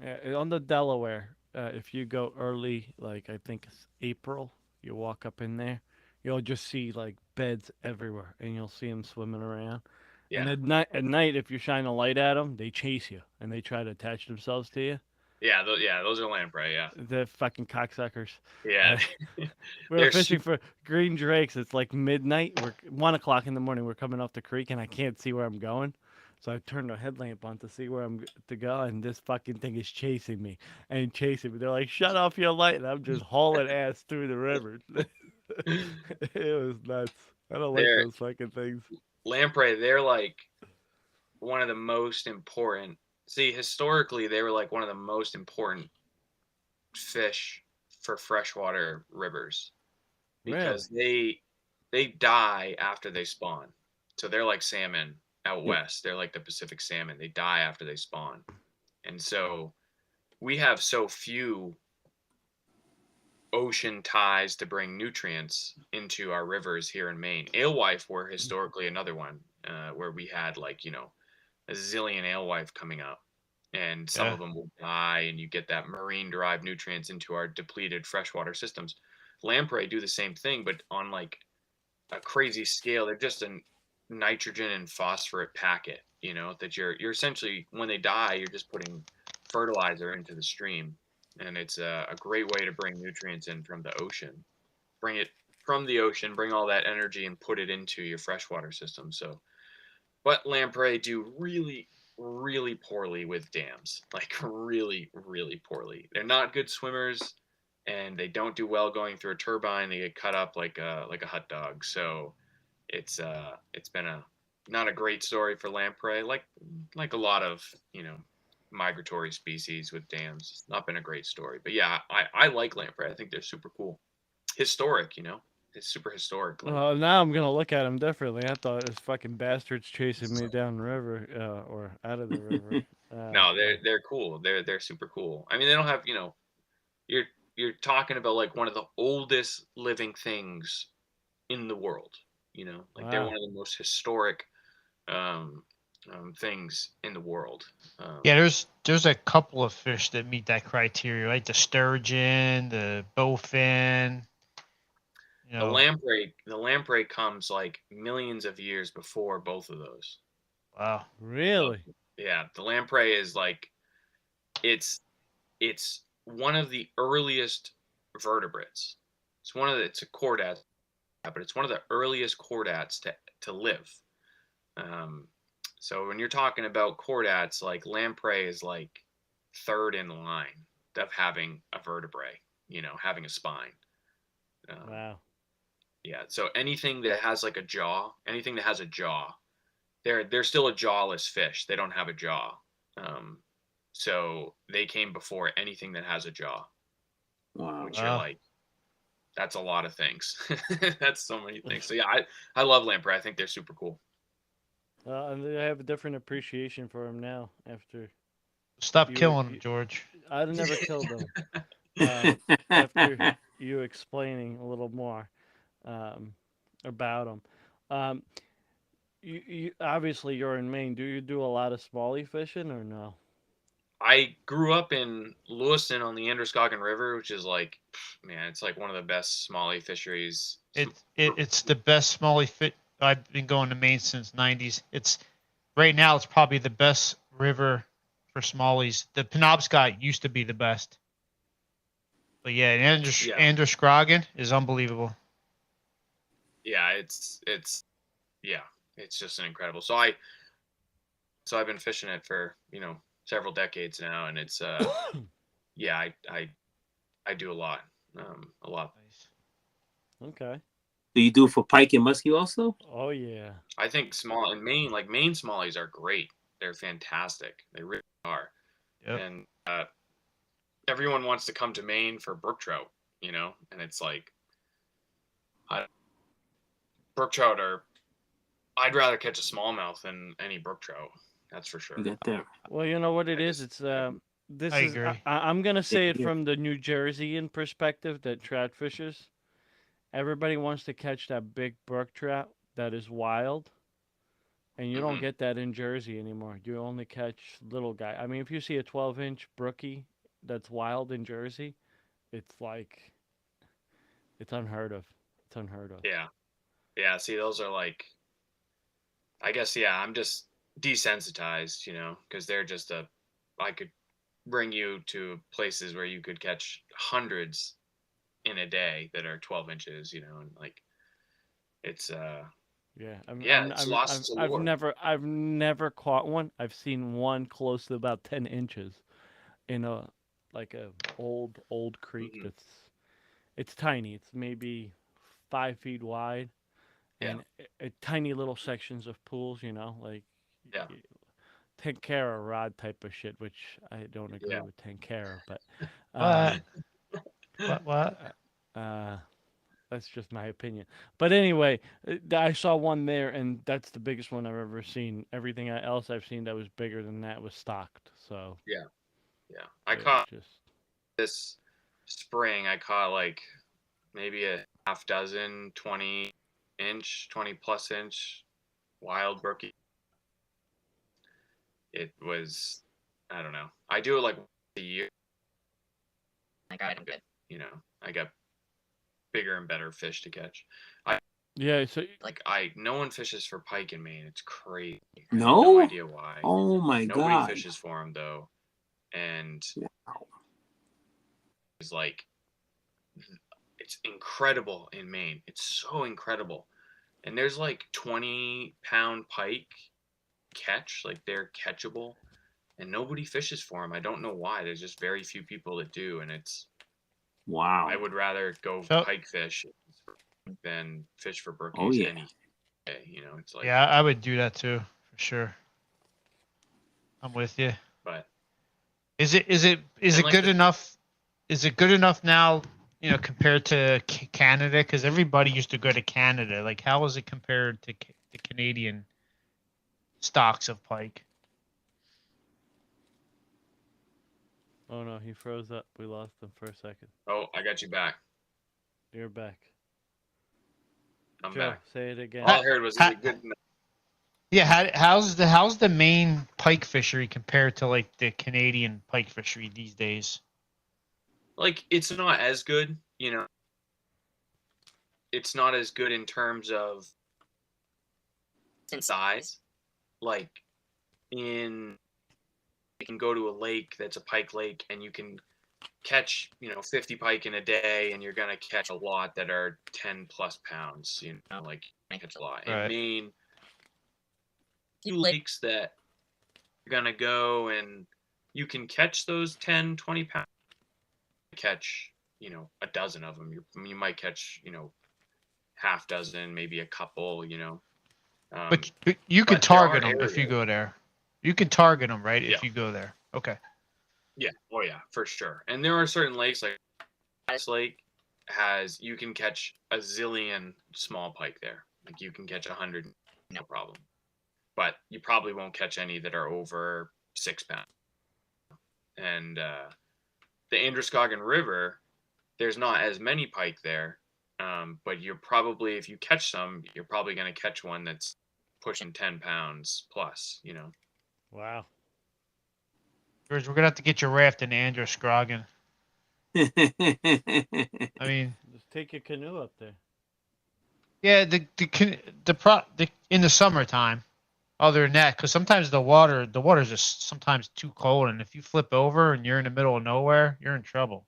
A: Yeah, on the Delaware, if you go early, like I think it's April, you walk up in there, you'll just see like beds everywhere, and you'll see them swimming around. And
B: Yeah,
A: at night, if you shine a light at them, they chase you and they try to attach themselves to you.
B: yeah, those are lamprey. Yeah,
A: They're fucking cocksuckers.
B: yeah.
A: We were
B: They're
A: fishing for green drakes. It's like midnight. We're 1 o'clock in the morning. We're coming off the creek, and I can't see where I'm going. So I turned the headlamp on to see where I'm to go, and this fucking thing is chasing me and chasing me. They're like, "Shut off your light!" And I'm just hauling ass through the river. It was nuts. I don't like
B: They're-
A: those fucking things.
B: lamprey, they're like one of the most important. See, historically, they were like one of the most important fish for freshwater rivers because they die after they spawn. So they're like salmon out west. They're like the Pacific salmon. They die after they spawn. And so we have so few ocean ties to bring nutrients into our rivers here in Maine. Alewife were historically another one where we had like, a zillion alewife coming up. And some of them will die, and you get that marine-derived nutrients into our depleted freshwater systems. Lamprey do the same thing, but on like a crazy scale. They're just a nitrogen and phosphorus packet, that you're essentially, when they die, you're just putting fertilizer into the stream. And it's a great way to bring nutrients in from the ocean. Bring it from the ocean, bring all that energy and put it into your freshwater system. So, but lamprey do really, really poorly with dams, like really, really poorly. They're not good swimmers, and they don't do well going through a turbine. They get cut up like a hot dog. So it's been not a great story for lamprey, like a lot of migratory species with dams. It's not been a great story, but yeah, I like lamprey. I think they're super cool, historic. It's super historic.
A: Well, now I'm gonna look at them differently. I thought it was fucking bastards chasing me down the river or out of the river.
B: No, they're cool. They're super cool. I mean, they don't have you're talking about like one of the oldest living things in the world. Like they're
A: Wow.
B: one of the most historic things in the world.
C: Yeah, there's a couple of fish that meet that criteria, right? The sturgeon, the bowfin.
B: The lamprey comes like millions of years before both of those.
C: Wow.
A: Really?
B: Yeah, the lamprey is like it's one of the earliest vertebrates. It's a chordate, but it's one of the earliest chordates to live. So when you're talking about chordates, like lamprey is like third in line of having a vertebrae, having a spine.
A: Wow.
B: Yeah. So anything that has like a jaw, they're still a jawless fish. They don't have a jaw. So they came before anything that has a jaw.
D: Wow.
B: Which you're like, that's a lot of things. That's so many things. So yeah, I love lamprey. I think they're super cool.
A: And I have a different appreciation for them now after
C: Stop killing them, George.
A: I'd never killed them. After you explaining a little more about them. You obviously you're in Maine. Do you do a lot of smallie fishing or no?
B: I grew up in Lewiston on the Androscoggin River, which is like, man, it's like one of the best smallie fisheries.
C: It's the best smallie fit. I've been going to Maine since '90s. It's right now. It's probably the best river for smallies. The Penobscot used to be the best, but yeah, Androscoggin is unbelievable.
B: Yeah, it's just an incredible. So I've been fishing it for several decades now, and it's yeah, I do a lot.
C: Nice.
A: Okay.
D: Do you do it for pike and muskie also?
A: Oh yeah.
B: I think Maine smallies are great. They're fantastic. They really are.
C: Yep.
B: And everyone wants to come to Maine for brook trout, you know, and it's like, brook trout are. I'd rather catch a smallmouth than any brook trout. That's for sure.
D: You got that.
A: Well, you know what it
B: I
A: is.
B: just-
A: It's this
C: I
A: is
C: agree.
A: I'm gonna say it
D: Yeah.
A: from the New Jerseyan perspective that trout fishers. Everybody wants to catch that big brook trout that is wild, and you don't
B: Mhm.
A: get that in Jersey anymore. You only catch little guy. I mean, if you see a 12-inch brookie that's wild in Jersey, it's like it's unheard of. It's unheard of.
B: Yeah. Yeah. See, those are like, I guess, yeah, I'm just desensitized, you know, because they're just I could bring you to places where you could catch hundreds in a day that are 12 inches, you know, and like, it's,
A: Yeah,
B: yeah, it's lost its allure.
A: I've never caught one. I've seen one close to about 10 inches in a like a old creek
B: Mhm.
A: it's tiny. It's maybe 5 feet wide
B: Yeah.
A: and tiny little sections of pools. You know, like
B: Yeah.
A: y- Tenkara rod type of shit, which I don't agree
B: Yeah.
A: with Tenkara, but
C: What?
A: um,
C: What?
A: uh, that's just my opinion. But anyway, I saw one there, and that's the biggest one I've ever seen. Everything else I've seen that was bigger than that was stocked. So
B: Yeah. Yeah. I
A: it
B: caught
A: just
B: this spring, I caught like maybe a half dozen 20 plus inch wild brookie. It was, I don't know. I do it like once a year.
E: Like, all right, I'm good.
B: You know, I got bigger and better fish to catch.
A: yeah. So
B: No one fishes for pike in Maine. It's crazy. I have
D: No?
B: no idea why.
D: Oh my
B: Nobody
D: God.
B: fishes for them though, and
D: Wow.
B: it's like, it's incredible in Maine. It's so incredible, and there's like 20-pound pike catch, like they're catchable, and nobody fishes for them. I don't know why. There's just very few people that do, and it's.
D: Wow.
B: I would rather go
C: So-
B: pike fish than fish for brookies
D: Oh, yeah.
B: any day. You know, it's like,
C: Yeah, I would do that too, for sure. I'm with you.
B: but
C: Is it
B: like
C: good
B: the-
C: enough? Is it good enough now? You know, compared to Canada, because everybody used to go to Canada. Like, how is it compared to the Canadian stocks of pike?
A: oh no, he froze up. We lost him for a second.
B: oh, I got you back.
A: You're back.
B: I'm
A: Joe,
B: back.
A: say it again.
B: All I heard was, is it good enough?
C: Yeah, how's the Maine pike fishery compared to like the Canadian pike fishery these days?
B: Like, it's not as good, you know. It's not as good in terms of size. Like, you can go to a lake that's a pike lake and you can catch, 50 pike in a day, and you're gonna catch a lot that are 10 plus pounds, like, you catch a lot.
C: Right.
B: In Maine, few lakes that you're gonna go and you can catch those 10, 20 pounds. Catch, a dozen of them. You might catch, half dozen, maybe a couple,
C: But you can
B: but there are
C: target them if you
B: areas-
C: go there. You can target them, right?
B: Yeah.
C: If you go there. Okay.
B: Yeah. Oh yeah, for sure. And there are certain lakes, like this lake you can catch a zillion small pike there. Like, you can catch 100, no problem. But you probably won't catch any that are over 6 pounds. And the Androscoggin River, there's not as many pike there. But you're probably, if you catch some, you're probably going to catch one that's pushing 10 pounds plus,
A: Wow.
C: George, we're gonna have to get your raft in Androscoggin. I mean,
A: Just take your canoe up there.
C: yeah, in the summertime. Other than that, because sometimes the water's just sometimes too cold, and if you flip over and you're in the middle of nowhere, you're in trouble.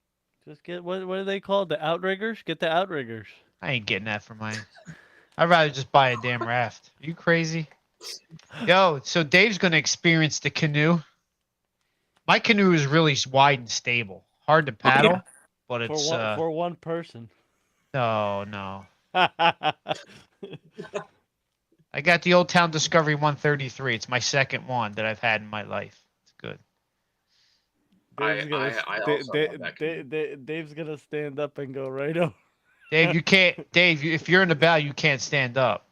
A: Just get what are they called? The outriggers? Get the outriggers.
C: I ain't getting that for mine. I'd rather just buy a damn raft. Are you crazy? Yo, so Dave's gonna experience the canoe. My canoe is really wide and stable, hard to paddle, but
A: For
C: it's
A: one for one person.
C: no. I got the Old Town Discovery 133. It's my second one that I've had in my life. It's good.
A: Dave's gonna
B: I also love that canoe.
A: Dave's gonna stand up and go right over.
C: Dave, you can't. Dave, if you're in the bow, you can't stand up.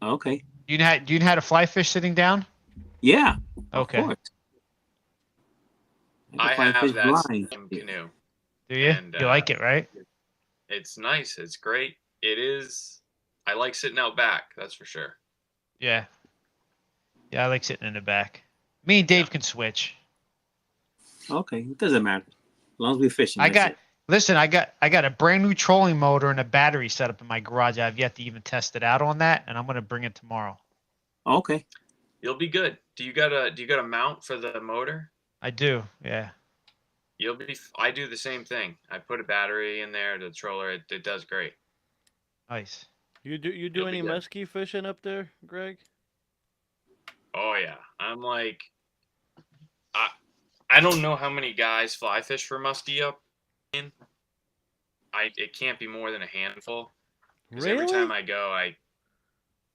D: Okay.
C: Do you know how to fly fish sitting down?
D: Yeah.
C: Okay.
D: Of course.
B: I
D: can fly
B: have
D: fish
B: that
D: blind.
B: same canoe.
C: Do you?
B: And,
C: You like it, right?
B: It's nice. It's great. It is. I like sitting out back. That's for sure.
C: Yeah. Yeah, I like sitting in the back. Me and Dave can switch.
D: Okay. It doesn't matter. As long as we're fishing.
C: I
D: that's
C: got.
D: it.
C: Listen, I got a brand new trolling motor and a battery set up in my garage. I've yet to even test it out on that, and I'm gonna bring it tomorrow.
D: Okay.
B: You'll be good. Do you got a mount for the motor?
C: I do. Yeah.
B: You'll be. I do the same thing. I put a battery in there. The troller. It does great.
C: Nice.
A: You do
B: You'll be
A: any
B: good.
A: muskie fishing up there, Greg?
B: Oh yeah. I'm like. I don't know how many guys fly fish for muskie up in. It can't be more than a handful. Because
A: Really?
B: every time I go,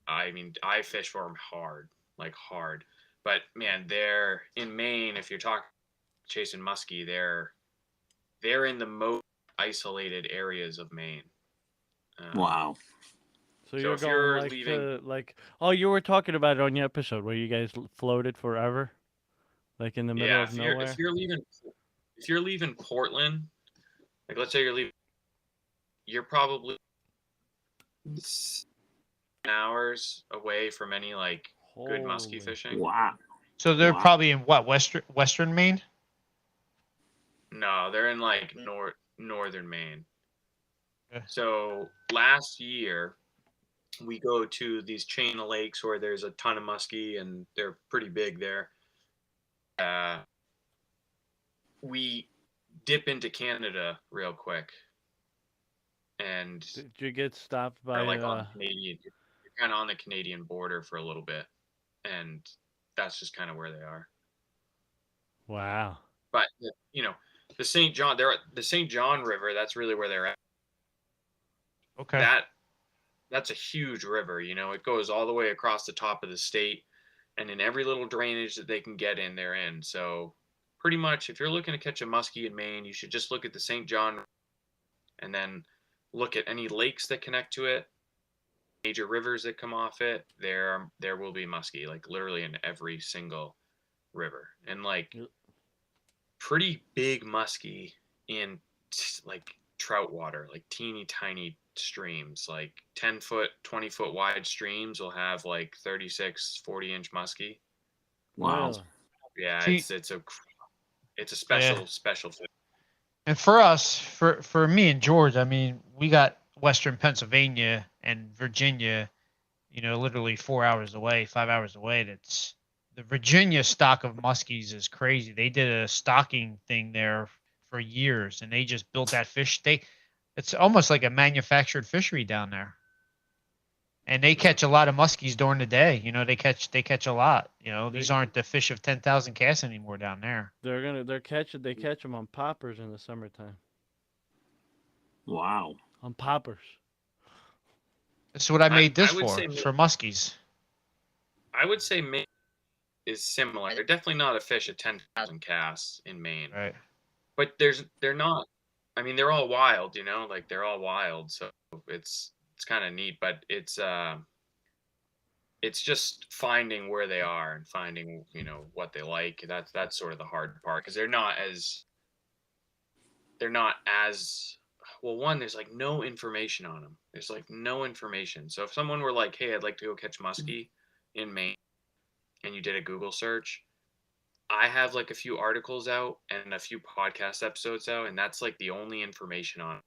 B: I mean, I fish for them hard, like hard. But man, they're in Maine. If you're talking chasing muskie, they're in the most isolated areas of Maine.
D: Wow.
A: So
B: So
A: you're
B: if
A: going
B: you're
A: like
B: leaving-
A: to like. Oh, you were talking about it on your episode where you guys floated forever, like in the middle
B: Yeah,
A: of nowhere.
B: if you're leaving Portland, like let's say you're probably 6 hours away from any like good muskie
A: Holy-
B: fishing.
D: Wow.
C: So they're
D: Wow.
C: probably in what Western Maine?
B: No, they're in like northern Maine.
C: Okay.
B: So last year we go to these chain of lakes where there's a ton of muskie and they're pretty big there. We dip into Canada real quick, and
A: Did you get stopped by?
B: are like on the Canadian. You're kind of on the Canadian border for a little bit, and that's just kind of where they are.
A: Wow.
B: But you know, the St. John River. That's really where they're at.
C: Okay.
B: That's a huge river. You know, it goes all the way across the top of the state, and in every little drainage that they can get in, they're in. So pretty much, if you're looking to catch a muskie in Maine, you should just look at the St. John, and then look at any lakes that connect to it, major rivers that come off it. There will be muskie, like literally in every single river, and like pretty big muskie in like trout water, like teeny tiny streams, like 10-foot, 20-foot wide streams will have like 36, 40-inch muskie.
D: Wow.
A: Really?
B: Yeah,
C: See-
B: it's a special fish.
C: And for us, for me and George, I mean, we got Western Pennsylvania and Virginia, you know, literally 4 hours away, 5 hours away. That's the Virginia stock of muskies is crazy. They did a stocking thing there for years, and they just built that fish. It's almost like a manufactured fishery down there. And they catch a lot of muskies during the day. You know, they catch a lot. You know, these aren't the fish of 10,000 casts anymore down there.
A: They catch them on poppers in the summertime.
D: Wow.
A: On poppers.
C: That's what I made this
B: I would say
C: for muskies.
B: I would say Maine is similar. They're definitely not a fish of 10,000 casts in Maine,
C: Right.
B: but they're not. I mean, they're all wild, you know, like they're all wild. So it's kind of neat, but it's just finding where they are and finding, you know, what they like. That's sort of the hard part, because they're not as well. One, there's like no information on them. There's like no information. So if someone were like, "Hey, I'd like to go catch muskie in Maine," and you did a Google search, I have like a few articles out and a few podcast episodes out, and that's like the only information out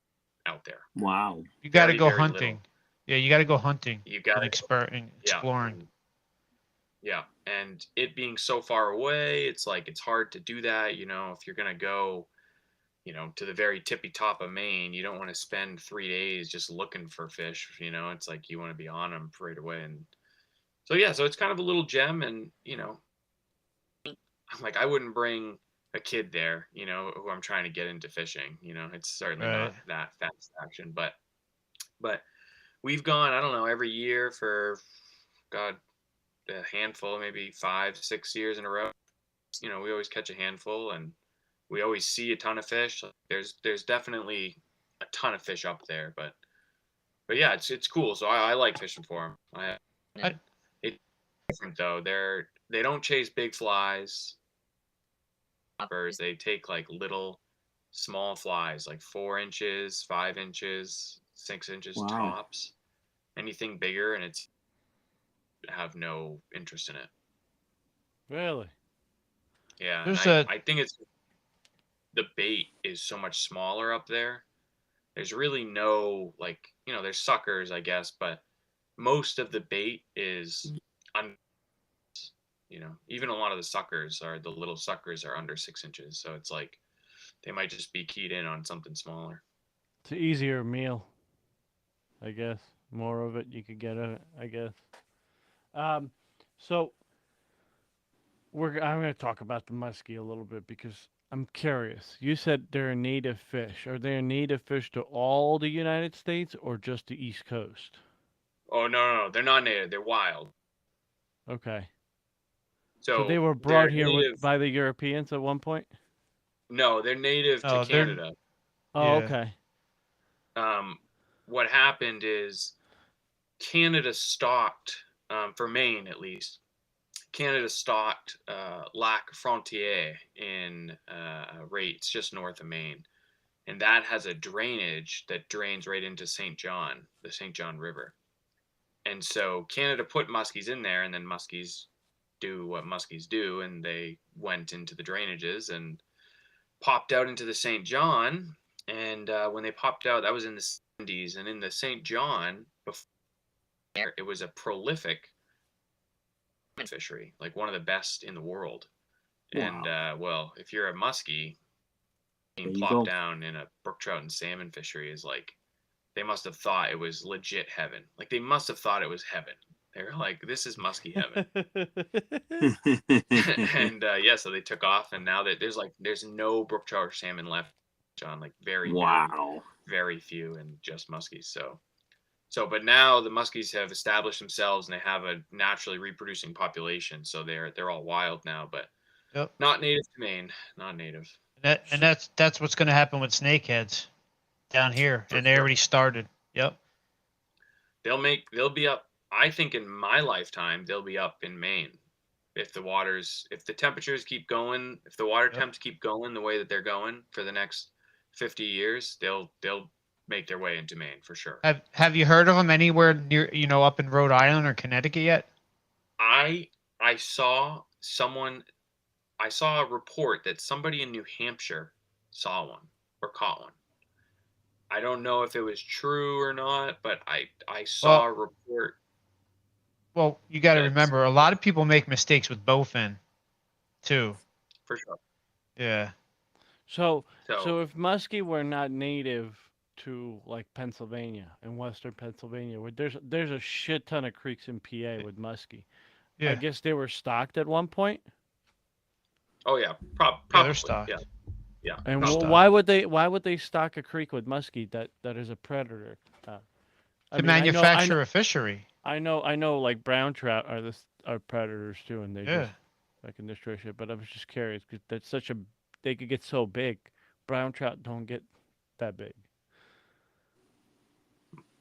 B: there.
D: Wow.
C: You got to
B: Very,
C: go
B: very
C: hunting.
B: little.
C: Yeah, you got to go hunting
B: You got
C: and exploring.
B: Yeah, and it being so far away, it's like it's hard to do that. You know, if you're gonna go, you know, to the very tippy top of Maine, you don't want to spend 3 days just looking for fish. You know, it's like you want to be on them right away. And so yeah, so it's kind of a little gem, and you know, I'm like, I wouldn't bring a kid there, you know, who I'm trying to get into fishing. You know, it's certainly not that fast action, but we've gone, I don't know, every year for, God, a handful, maybe 5-6 years in a row. we always catch a handful, and we always see a ton of fish. There's definitely a ton of fish up there, but yeah, it's cool. So I like fishing for them. It's different though. They don't chase big flies. Birds, they take like little small flies, like 4 inches, 5 inches, 6 inches
D: Wow.
B: tops. Anything bigger, and it's have no interest in it.
A: Really?
B: Yeah,
C: There's
B: and I think it's the bait is so much smaller up there. There's really no like there's suckers, I guess, but most of the bait is even a lot of the little suckers are under 6 inches, so it's like they might just be keyed in on something smaller.
A: It's an easier meal, I guess. More of it you could get at it, I guess. So I'm going to talk about the muskie a little bit because I'm curious. You said they're a native fish. Are they a native fish to all the United States or just the East Coast?
B: Oh no, they're not native. They're wild.
A: Okay.
B: So
A: they were
B: they're
A: brought here
B: native.
A: by the Europeans at one point?
B: No, they're native to Canada.
A: Oh,
C: Yeah.
A: okay.
B: What happened is Canada stocked, for Maine at least, Canada stocked Lac Frontier in rates just north of Maine. And that has a drainage that drains right into St. John, the St. John River. And so Canada put muskies in there, and then muskies do what muskies do, and they went into the drainages and popped out into the St. John. And when they popped out, that was in the 70s. And in the St. John, before, it was a prolific fishery, like one of the best in the world.
D: Wow.
B: And well, if you're a muskie, being
D: There you
B: plopped
D: go.
B: down in a brook trout and salmon fishery is like, they must have thought it was legit heaven. Like they must have thought it was heaven. They're like, this is muskie heaven. And yeah, so they took off, and now that there's no brook trout or salmon left, John, like
D: Wow.
B: very few, and just muskies. But now the muskies have established themselves, and they have a naturally reproducing population. So they're all wild now, but
C: Yep.
B: not native to Maine, not native.
C: And that's what's going to happen with snakeheads down here,
B: For
C: and they
B: sure.
C: already started. Yep.
B: They'll be up. I think in my lifetime they'll be up in Maine if the temperatures keep going, if the water temps keep going the way that they're going for the next 50 years, they'll make their way into Maine for sure.
C: Have you heard of them anywhere near, up in Rhode Island or Connecticut yet?
B: I saw a report that somebody in New Hampshire saw one or caught one. I don't know if it was true or not, but I saw a report.
C: Well, you got to remember, a lot of people make mistakes with bowfin, too.
B: For sure.
C: Yeah.
A: So if muskie were not native to like Pennsylvania and Western Pennsylvania, where there's a shit ton of creeks in PA with muskie.
C: Yeah.
A: I guess they were stocked at one point.
B: Oh yeah,
C: Yeah,
B: probably.
C: they're stocked.
B: Yeah.
A: And
C: Stocked.
A: why would they stock a creek with muskie that is a predator?
C: To manufacture a fishery.
A: I know, like brown trout are predators too, and they
C: Yeah.
A: just can destroy shit. But I was just curious because they could get so big. Brown trout don't get that big.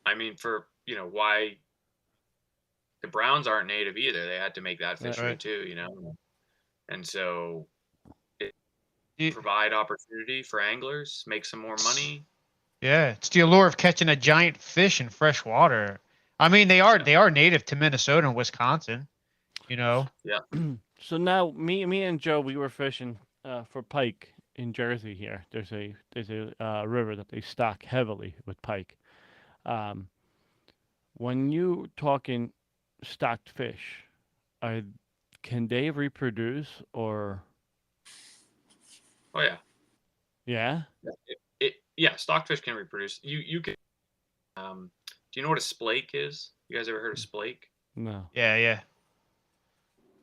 B: I mean, for why the Browns aren't native either. They had to make that fishery
C: Right.
B: too, and so
C: You-
B: provide opportunity for anglers, make some more money.
C: Yeah, it's the allure of catching a giant fish in fresh water. I mean, they are native to Minnesota and Wisconsin.
B: Yeah.
A: So now me and Joe, we were fishing for pike in Jersey here. There's a river that they stock heavily with pike. When you talking stocked fish, can they reproduce or?
B: Oh yeah.
A: Yeah.
B: Stockfish can reproduce. You can. Do you know what a splake is? You guys ever heard of splake?
A: No.
C: Yeah.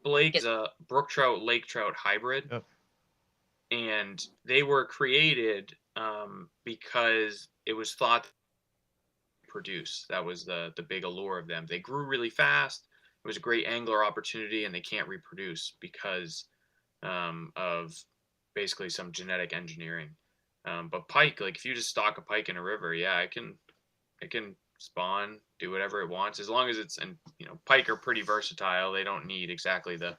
B: Splake is a brook trout, lake trout hybrid.
C: Yep.
B: And they were created because it was thought to produce. That was the big allure of them. They grew really fast. It was a great angler opportunity, and they can't reproduce because of basically some genetic engineering. But pike, like if you just stock a pike in a river, yeah, it can spawn, do whatever it wants, as long as it's, and pike are pretty versatile. They don't need exactly the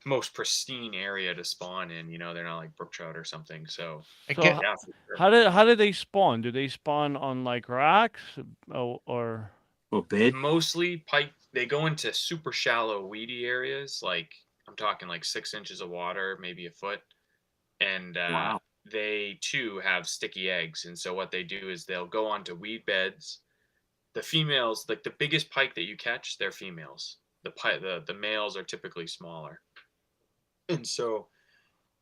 B: most pristine area to spawn in. They're not like brook trout or something. So
A: So
C: get-
B: yeah, for sure.
A: how do they spawn? Do they spawn on like rocks, or
D: Or bed.
B: Mostly pike, they go into super shallow weedy areas, like I'm talking like 6 inches of water, maybe a foot, and
D: Wow.
B: they too have sticky eggs. And so what they do is they'll go onto weed beds. The females, like the biggest pike that you catch, they're females. The males are typically smaller, and so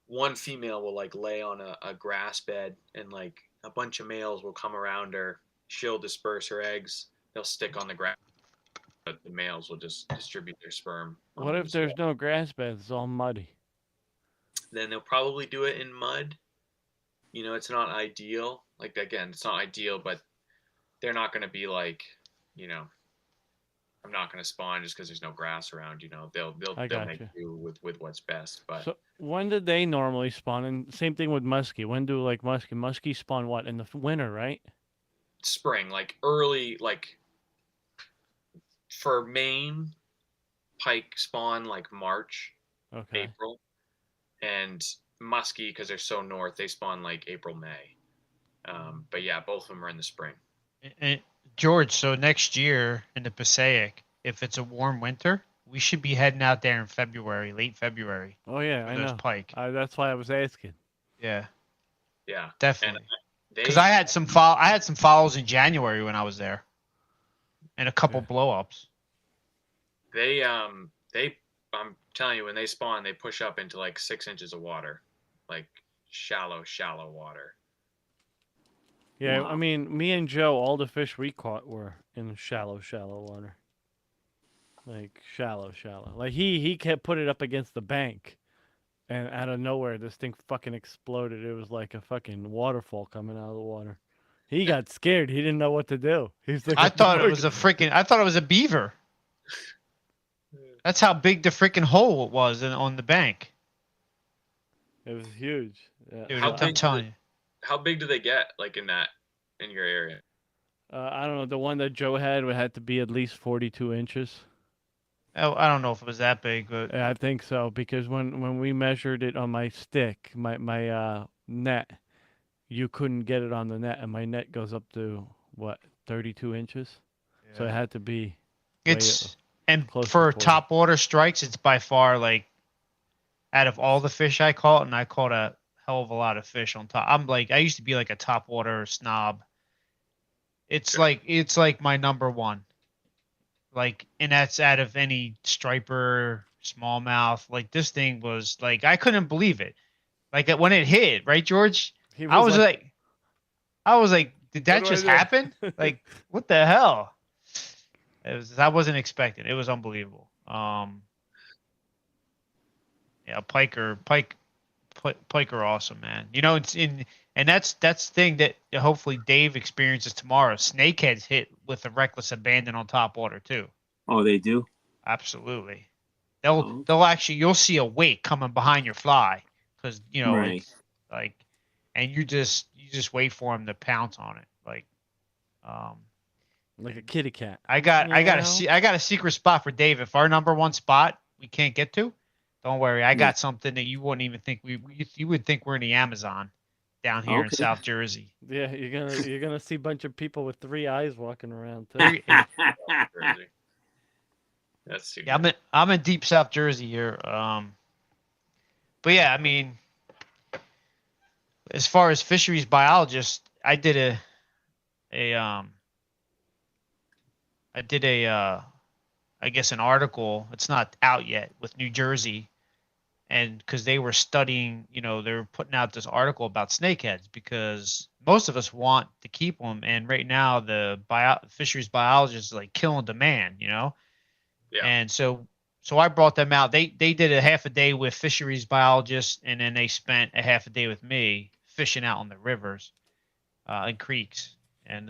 B: one female will like lay on a grass bed, and like a bunch of males will come around her. She'll disperse her eggs. They'll stick on the grass, but the males will just distribute their sperm.
A: what if there's no grass beds? It's all muddy.
B: Then they'll probably do it in mud. It's not ideal. Like again, it's not ideal, but they're not going to be like, I'm not going to spawn just because there's no grass around. They'll make do with what's best. But
A: So when did they normally spawn? And same thing with muskie. When do like muskie spawn? What, in the winter, right?
B: spring, like early, like for Maine, pike spawn like March,
A: Okay.
B: April, and muskie, because they're so north, they spawn like April, May. But yeah, both of them are in the spring.
C: And George, so next year in the Passaic, if it's a warm winter, we should be heading out there in February, late February.
A: Oh yeah,
C: for
A: I
C: those
A: know.
C: pike.
A: That's why I was asking.
C: Yeah,
B: Yeah,
C: definitely.
B: they,
C: Because I had some follows in January when I was there, and a couple
A: Yeah.
C: blow-ups.
B: I'm telling you, when they spawn, they push up into like 6 inches of water, like shallow water.
A: Yeah,
D: Wow.
A: I mean, me and Joe, all the fish we caught were in shallow water. Like shallow. Like he kept put it up against the bank, and out of nowhere, this thing fucking exploded. It was like a fucking waterfall coming out of the water. He got scared. He didn't know what to do. He's like,
C: I
A: "What the
C: thought it
A: fuck?"
C: was I thought it was a beaver. That's how big the freaking hole was on the bank.
A: It was huge. Yeah.
C: Dude,
B: How
C: I'm
B: big
C: telling you.
B: How big do they get, like in your area?
A: I don't know. The one that Joe had would had to be at least 42 inches.
C: Oh, I don't know if it was that big, but
A: Yeah, I think so, because when we measured it on my stick, my net, you couldn't get it on the net, and my net goes up to what, 32 inches. So it had to be.
C: it's and
A: close to
C: for
A: 40.
C: top water strikes, it's by far like out of all the fish I caught, and I caught a hell of a lot of fish on top. I used to be like a top water snob. It's like my number one. Like, and that's out of any striper, smallmouth. Like this thing was like, I couldn't believe it. Like when it hit, right, George?
A: He
C: I was like, did that
A: What do I
C: just
A: do?
C: happen? Like, what the hell? I wasn't expecting. It was unbelievable. Yeah, pike are awesome, man. And that's the thing that hopefully Dave experiences tomorrow. Snakeheads hit with a reckless abandon on top water too.
D: Oh, they do.
C: Absolutely.
D: Oh.
C: They'll actually, you'll see a wake coming behind your fly because
D: Right.
C: it's like, and you just wait for them to pounce on it. Like
A: a kitty cat.
C: I got a secret spot for Dave. If our number one spot we can't get to, don't worry. I got something that you wouldn't even think you would think we're in the Amazon down here in
D: Okay.
C: South Jersey.
A: Yeah, you're gonna see a bunch of people with 3 eyes walking around too.
B: Crazy. That's too
C: Yeah, I'm in deep South Jersey here. But yeah, I mean, as far as fisheries biologist, I did I guess an article. It's not out yet with New Jersey, and because they were studying, they were putting out this article about snakeheads because most of us want to keep them, and right now the fisheries biologists like killing demand,
B: Yeah.
C: And so I brought them out. They did a half a day with fisheries biologists, and then they spent a half a day with me fishing out on the rivers, and creeks, and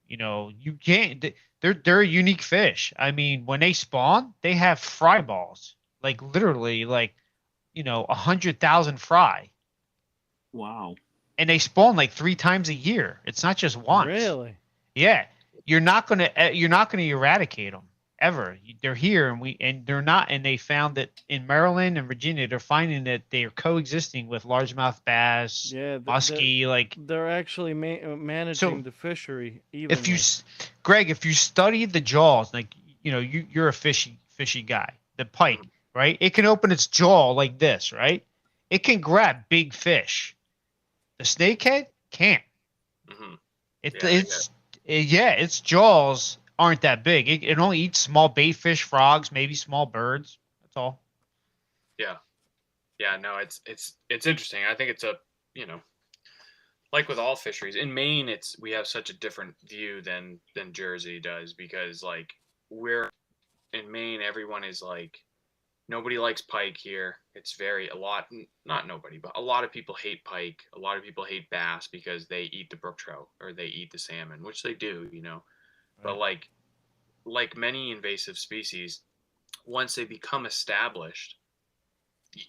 C: you can't. They're a unique fish. I mean, when they spawn, they have fry balls, like literally, like 100,000 fry,
D: Wow.
C: and they spawn like 3 times a year. It's not just once.
A: Really?
C: Yeah, you're not gonna eradicate them ever. They're here, and they're not. And they found that in Maryland and Virginia, they're finding that they are coexisting with largemouth bass,
A: Yeah,
C: muskie. Like,
A: they're actually managing the fishery evenly.
C: if you, Greg, if you study the jaws, like you're a fishy guy. The pike, right? It can open its jaw like this, right? It can grab big fish. The snakehead can't.
B: Mm-hmm.
C: Its jaws aren't that big. It only eats small bait fish, frogs, maybe small birds. That's all.
B: Yeah, no, it's interesting. I think it's like with all fisheries in Maine, we have such a different view than Jersey does, because like we're in Maine, everyone is like, nobody likes pike here. It's not nobody, but a lot of people hate pike. A lot of people hate bass because they eat the brook trout or they eat the salmon, which they do,
A: Right.
B: But like many invasive species, once they become established, you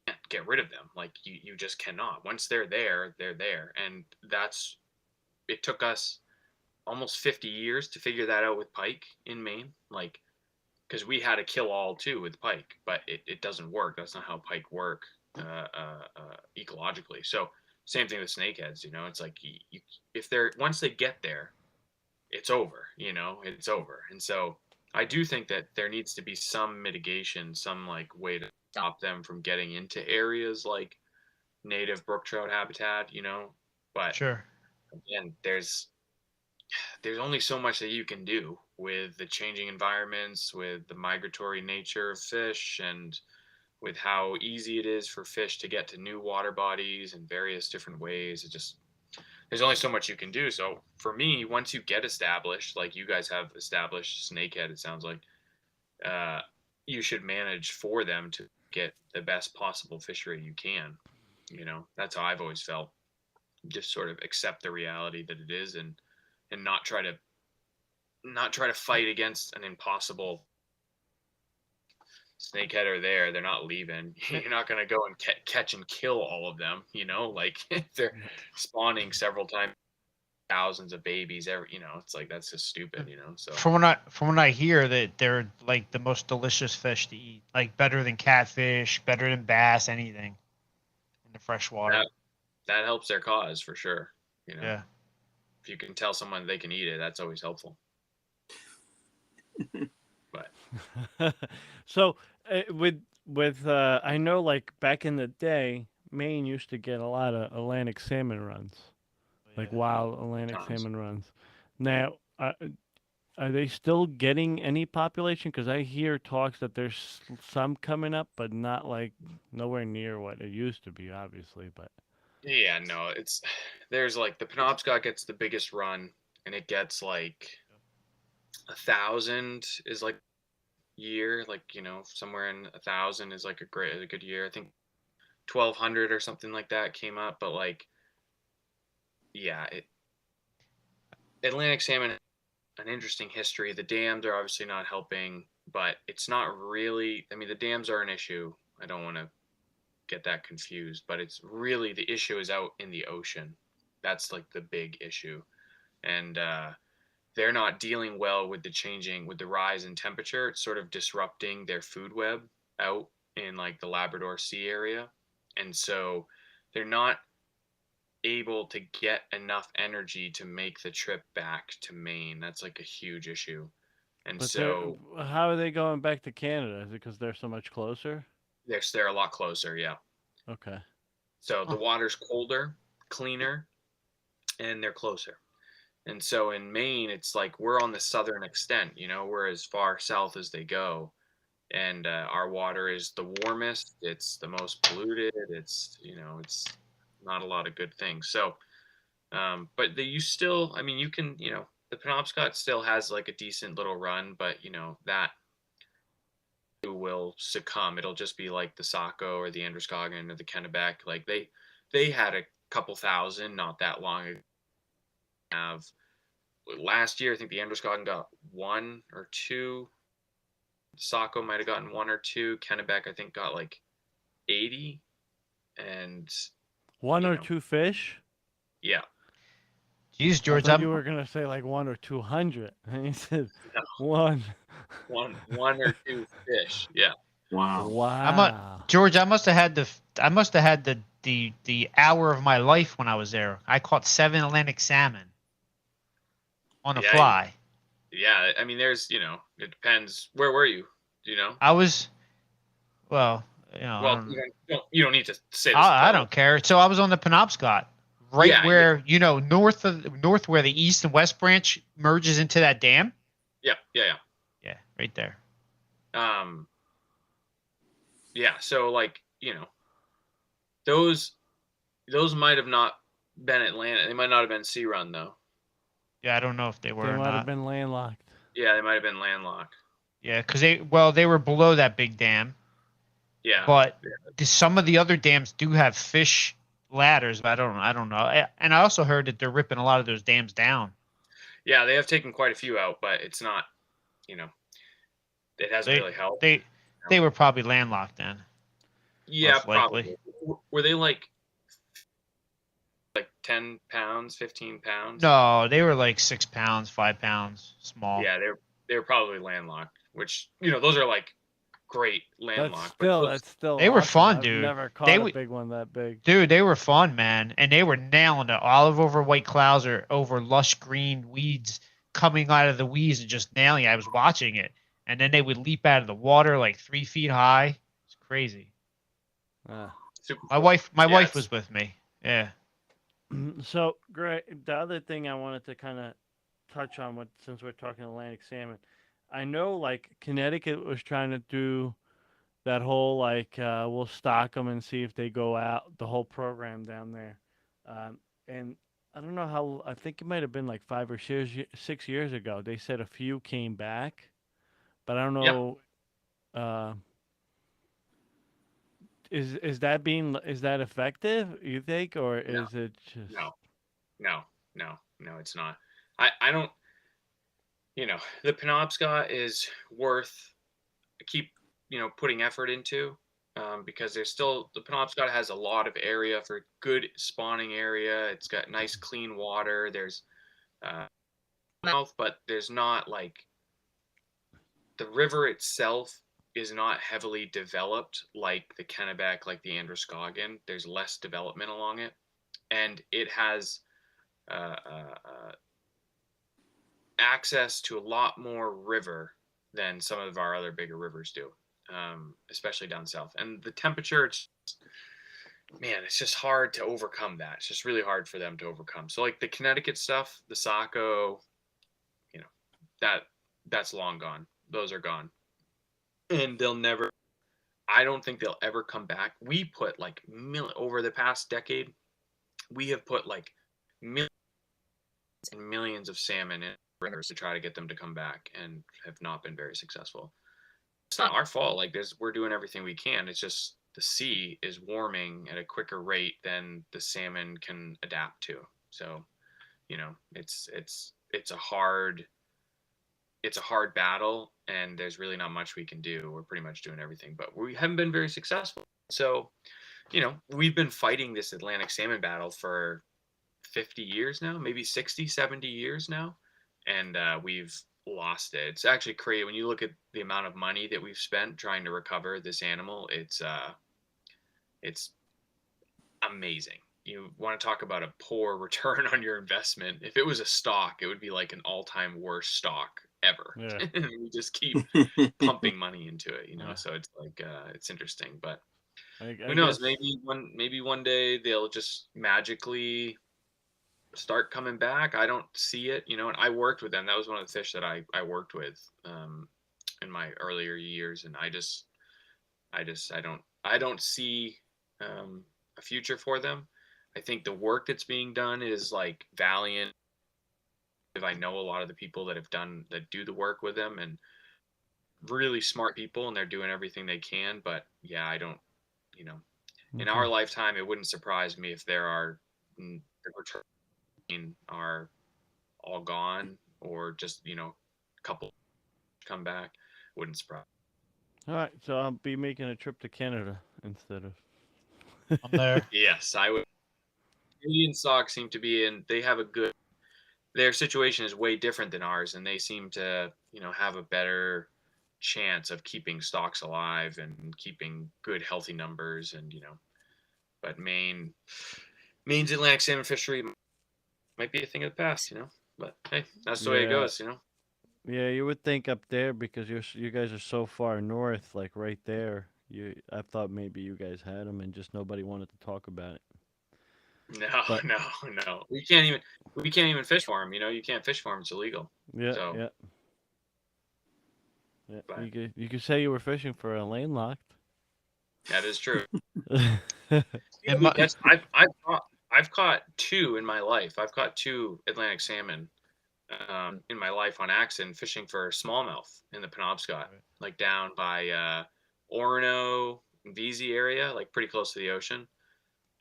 B: can't get rid of them. Like you just cannot. Once they're there, they're there. And it took us almost 50 years to figure that out with pike in Maine. Like, because we had to kill all too with pike, but it doesn't work. That's not how pike work ecologically. So same thing with snakeheads. It's like if once they get there, it's over. It's over. And so I do think that there needs to be some mitigation, some like way to stop them from getting into areas like native brook trout habitat. But
C: Sure.
B: again, there's only so much that you can do with the changing environments, with the migratory nature of fish, and with how easy it is for fish to get to new water bodies in various different ways. There's only so much you can do. So for me, once you get established, like you guys have established snakehead, it sounds like, you should manage for them to get the best possible fishery you can. That's how I've always felt. Just sort of accept the reality that it is, and not try to fight against an impossible snakehead are there. They're not leaving. You're not going to go and catch and kill all of them, like they're spawning several times, thousands of babies it's like, that's just stupid, so
C: From what I hear, that they're like the most delicious fish to eat, like better than catfish, better than bass, anything in the freshwater.
B: that helps their cause for sure.
C: Yeah.
B: If you can tell someone they can eat it, that's always helpful. But
A: So with I know, like back in the day, Maine used to get a lot of Atlantic salmon runs, like wild Atlantic
B: Tons.
A: salmon runs. Now, are they still getting any population? Because I hear talks that there's some coming up, but not like nowhere near what it used to be, obviously. But
B: yeah, no, there's like the Penobscot gets the biggest run, and it gets like 1,000 is like year, like somewhere in 1,000 is like a good year. I think 1,200 or something like that came up, but like, yeah, Atlantic salmon, an interesting history. The dams are obviously not helping, but it's not really. I mean, the dams are an issue. I don't want to get that confused, but it's really, the issue is out in the ocean. That's like the big issue, and they're not dealing well with the rise in temperature. It's sort of disrupting their food web out in like the Labrador Sea area. And so they're not able to get enough energy to make the trip back to Maine. That's like a huge issue. And
A: but
B: so
A: how are they going back to Canada? Is it because they're so much closer?
B: they're a lot closer. Yeah.
A: Okay.
B: So the water's colder, cleaner, and they're closer. And so in Maine, it's like we're on the southern extent, we're as far south as they go. And our water is the warmest, it's the most polluted, it's not a lot of good things. So, but you still, I mean, you can, the Penobscot still has like a decent little run, but that will succumb. It'll just be like the Saco or the Androscoggin or the Kennebec. Like they had a couple thousand not that long ago. Last year, I think the Androscoggin got 1 or 2. Saco might have gotten 1 or 2. Kennebec, I think, got like 80, and
A: One
B: you
A: or
B: know.
A: two fish?
B: Yeah.
C: Jeez,
A: I
C: George,
A: thought you were gonna say like 1 or 200, and you said
B: No,
A: one.
B: one or two fish. Yeah.
D: Wow.
A: Wow.
C: George, I must have had the hour of my life when I was there. I caught 7 Atlantic salmon on a
B: Yeah.
C: fly.
B: Yeah. I mean, there's, it depends. Where were you? Do you know?
C: I was, well, I
B: Well,
C: don't,
B: you don't need to say this.
C: I don't care. So I was on the Penobscot, right
B: Yeah.
C: where, north where the east and west branch merges into that dam.
B: Yeah. Yeah.
C: Yeah, right there.
B: Yeah. Yeah. So like, those might have not been Atlantic. They might not have been sea run though.
C: Yeah, I don't know if they were
A: They
C: or
A: might have
C: not.
A: been landlocked.
B: Yeah, they might have been landlocked.
C: Yeah, because they were below that big dam,
B: Yeah.
C: but some of the other dams do have fish ladders, but I don't know. And I also heard that they're ripping a lot of those dams down.
B: Yeah, they have taken quite a few out, but it's not, it hasn't really helped.
C: They were probably landlocked then.
B: Yeah,
C: most likely.
B: probably. Were they like 10 pounds, 15 pounds?
C: No, they were like 6 pounds, 5 pounds, small.
B: Yeah, they were probably landlocked, which, those are like great landlocked.
A: That's still.
C: They were
A: awesome.
C: fun,
A: I've
C: dude.
A: Never caught
C: They
A: a
C: would-
A: big one that big.
C: Dude, they were fun, man. And they were nailing it. Olive over white clouds or over lush green weeds coming out of the weeds and just nailing it. I was watching it. And then they would leap out of the water like 3 feet high. It's crazy.
B: Super
C: My
B: cool.
C: wife
B: Yeah,
C: was with me. Yeah.
A: So, great. The other thing I wanted to kind of touch on, since we're talking Atlantic salmon, I know like Connecticut was trying to do that whole like we'll stock them and see if they go out, the whole program down there, and I don't know how. I think it might have been like 6 years ago. They said a few came back, but I don't know. Is that effective? You think, or is it just
B: No, it's not. I don't. The Penobscot is worth keep putting effort into, because there's still, the Penobscot has a lot of area for good spawning area. It's got nice clean water. There's mouth, but there's not like, the river itself is not heavily developed like the Kennebec, like the Androscoggin. There's less development along it, and it has access to a lot more river than some of our other bigger rivers do, especially down south. And the temperature, it's just hard to overcome that. It's just really hard for them to overcome. So like the Connecticut stuff, the Saco, that's long gone. Those are gone. And I don't think they'll ever come back. We put like over the past decade, we have put like millions and millions of salmon in rivers to try to get them to come back, and have not been very successful. It's not our fault. Like we're doing everything we can. It's just the sea is warming at a quicker rate than the salmon can adapt to. So, it's a hard battle, and there's really not much we can do. We're pretty much doing everything, but we haven't been very successful. So, we've been fighting this Atlantic salmon battle for 50 years now, maybe 60, 70 years now, and we've lost it. It's actually crazy when you look at the amount of money that we've spent trying to recover this animal. It's amazing. You want to talk about a poor return on your investment. If it was a stock, it would be like an all-time worst stock ever.
A: Yeah.
B: We just keep pumping money into it,
A: Yeah.
B: So it's like it's interesting, but
A: I
B: who knows?
A: guess-
B: Maybe one day they'll just magically start coming back. I don't see it, and I worked with them. That was one of the fish that I worked with in my earlier years, and I don't see a future for them. I think the work that's being done is like valiant. I know a lot of the people that do the work with them, and really smart people, and they're doing everything they can. But yeah, I don't, in our lifetime, it wouldn't surprise me if the return are all gone, or just, a couple come back. Wouldn't surprise.
A: All right, so I'll be making a trip to Canada instead of.
C: I'm there.
B: Yes, I would. Canadian stock seem to be in. They have a good. Their situation is way different than ours, and they seem to, have a better chance of keeping stocks alive and keeping good, healthy numbers, and But Maine's Atlantic salmon fishery might be a thing of the past, But hey, that's the way it
A: Yeah.
B: goes,
A: Yeah, you would think up there because you guys are so far north, like right there. I thought maybe you guys had them and just nobody wanted to talk about it.
B: No,
A: But-
B: no. We can't even fish for them. You can't fish for them; it's illegal.
A: Yeah,
B: So-
A: yeah. Yeah,
B: But-
A: you could say you were fishing for a landlocked.
B: That is true.
C: And my-
B: I've caught two in my life. I've caught two Atlantic salmon in my life on accident fishing for smallmouth in the Penobscot, like down by Orono, VZ area, like pretty close to the ocean.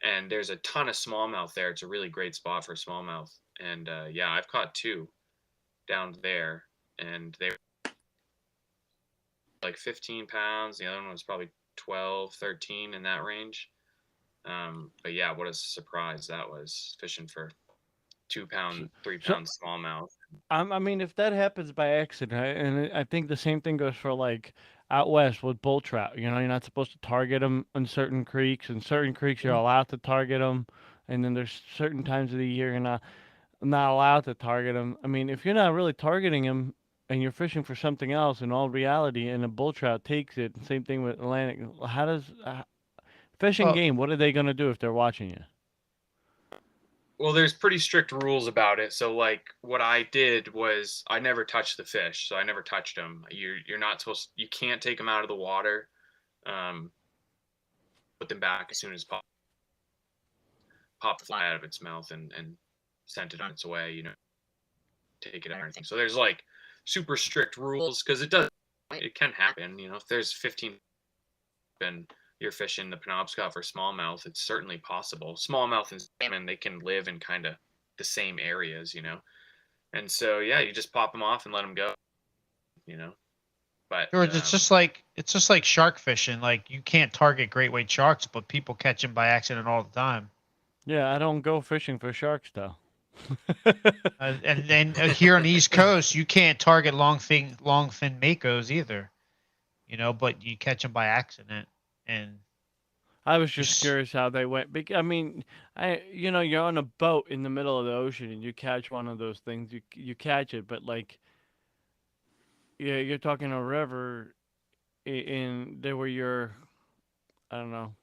B: And there's a ton of smallmouth there. It's a really great spot for smallmouth. And yeah, I've caught two down there, and they were like 15 pounds. The other one was probably 12, 13 in that range. But yeah, what a surprise that was, fishing for 2 pound, 3 pound smallmouth.
A: I mean, if that happens by accident, right, and I think the same thing goes for like out west with bull trout. You're not supposed to target them in certain creeks, and certain creeks you're allowed to target them, and then there's certain times of the year you're not allowed to target them. I mean, if you're not really targeting them and you're fishing for something else, in all reality, and a bull trout takes it, same thing with Atlantic. How does fishing
C: Well-
A: game? What are they gonna do if they're watching you?
B: Well, there's pretty strict rules about it. So like what I did was I never touched the fish. So I never touched them. You're not supposed you can't take them out of the water. Put them back as soon as possible. Pop the fly out of its mouth and sent it on its way, take it out or anything. So there's like super strict rules because it can happen, if there's 15 and you're fishing the Penobscot for smallmouth, it's certainly possible. Smallmouth and salmon, they can live in kind of the same areas, And so, yeah, you just pop them off and let them go, But
C: George, it's just like shark fishing. Like, you can't target great white sharks, but people catch them by accident all the time.
A: Yeah, I don't go fishing for sharks though.
C: And then here on the East Coast, you can't target longfin makos either. But you catch them by accident. And
A: I was just
C: Just-
A: curious how they went. I mean, you're on a boat in the middle of the ocean and you catch one of those things. You catch it, but like, yeah, you're talking a river, in there where I don't know,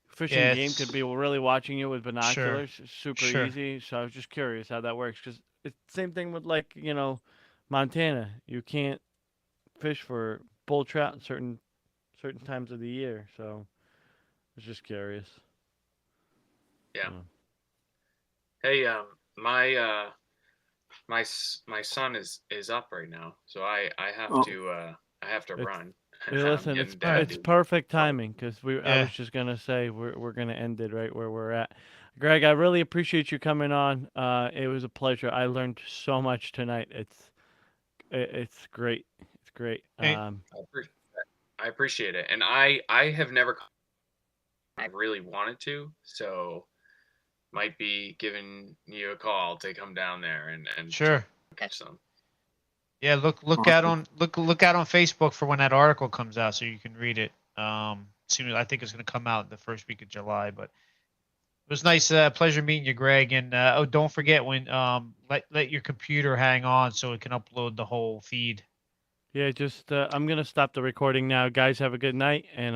A: fishing
C: Yeah,
A: game could be really watching you with binoculars. It's super
C: Sure.
A: easy. So I was just curious how that works because it's the same thing with like Montana. You can't fish for bull trout certain times of the year. So I was just curious.
B: Yeah.
A: Mm.
B: Hey, my son is up right now, so I have
D: Oh.
B: to
A: It's-
B: run.
A: Hey, listen,
B: I'm
A: it's
B: getting dead,
A: it's
B: dude.
A: perfect timing because I
C: Yeah.
A: was just gonna say we're gonna end it right where we're at. Greg, I really appreciate you coming on. It was a pleasure. I learned so much tonight. It's great. It's great.
C: Hey.
B: I appreciate it, and I have never. I really wanted to, so might be giving you a call to come down there and
C: sure.
B: catch some.
C: Yeah, look out on Facebook for when that article comes out so you can read it. Soon I think it's going to come out the first week of July, but it was nice, pleasure meeting you, Greg. And don't forget when let your computer hang on so it can upload the whole feed.
A: Yeah, just I'm gonna stop the recording now. Guys, have a good night, and I'll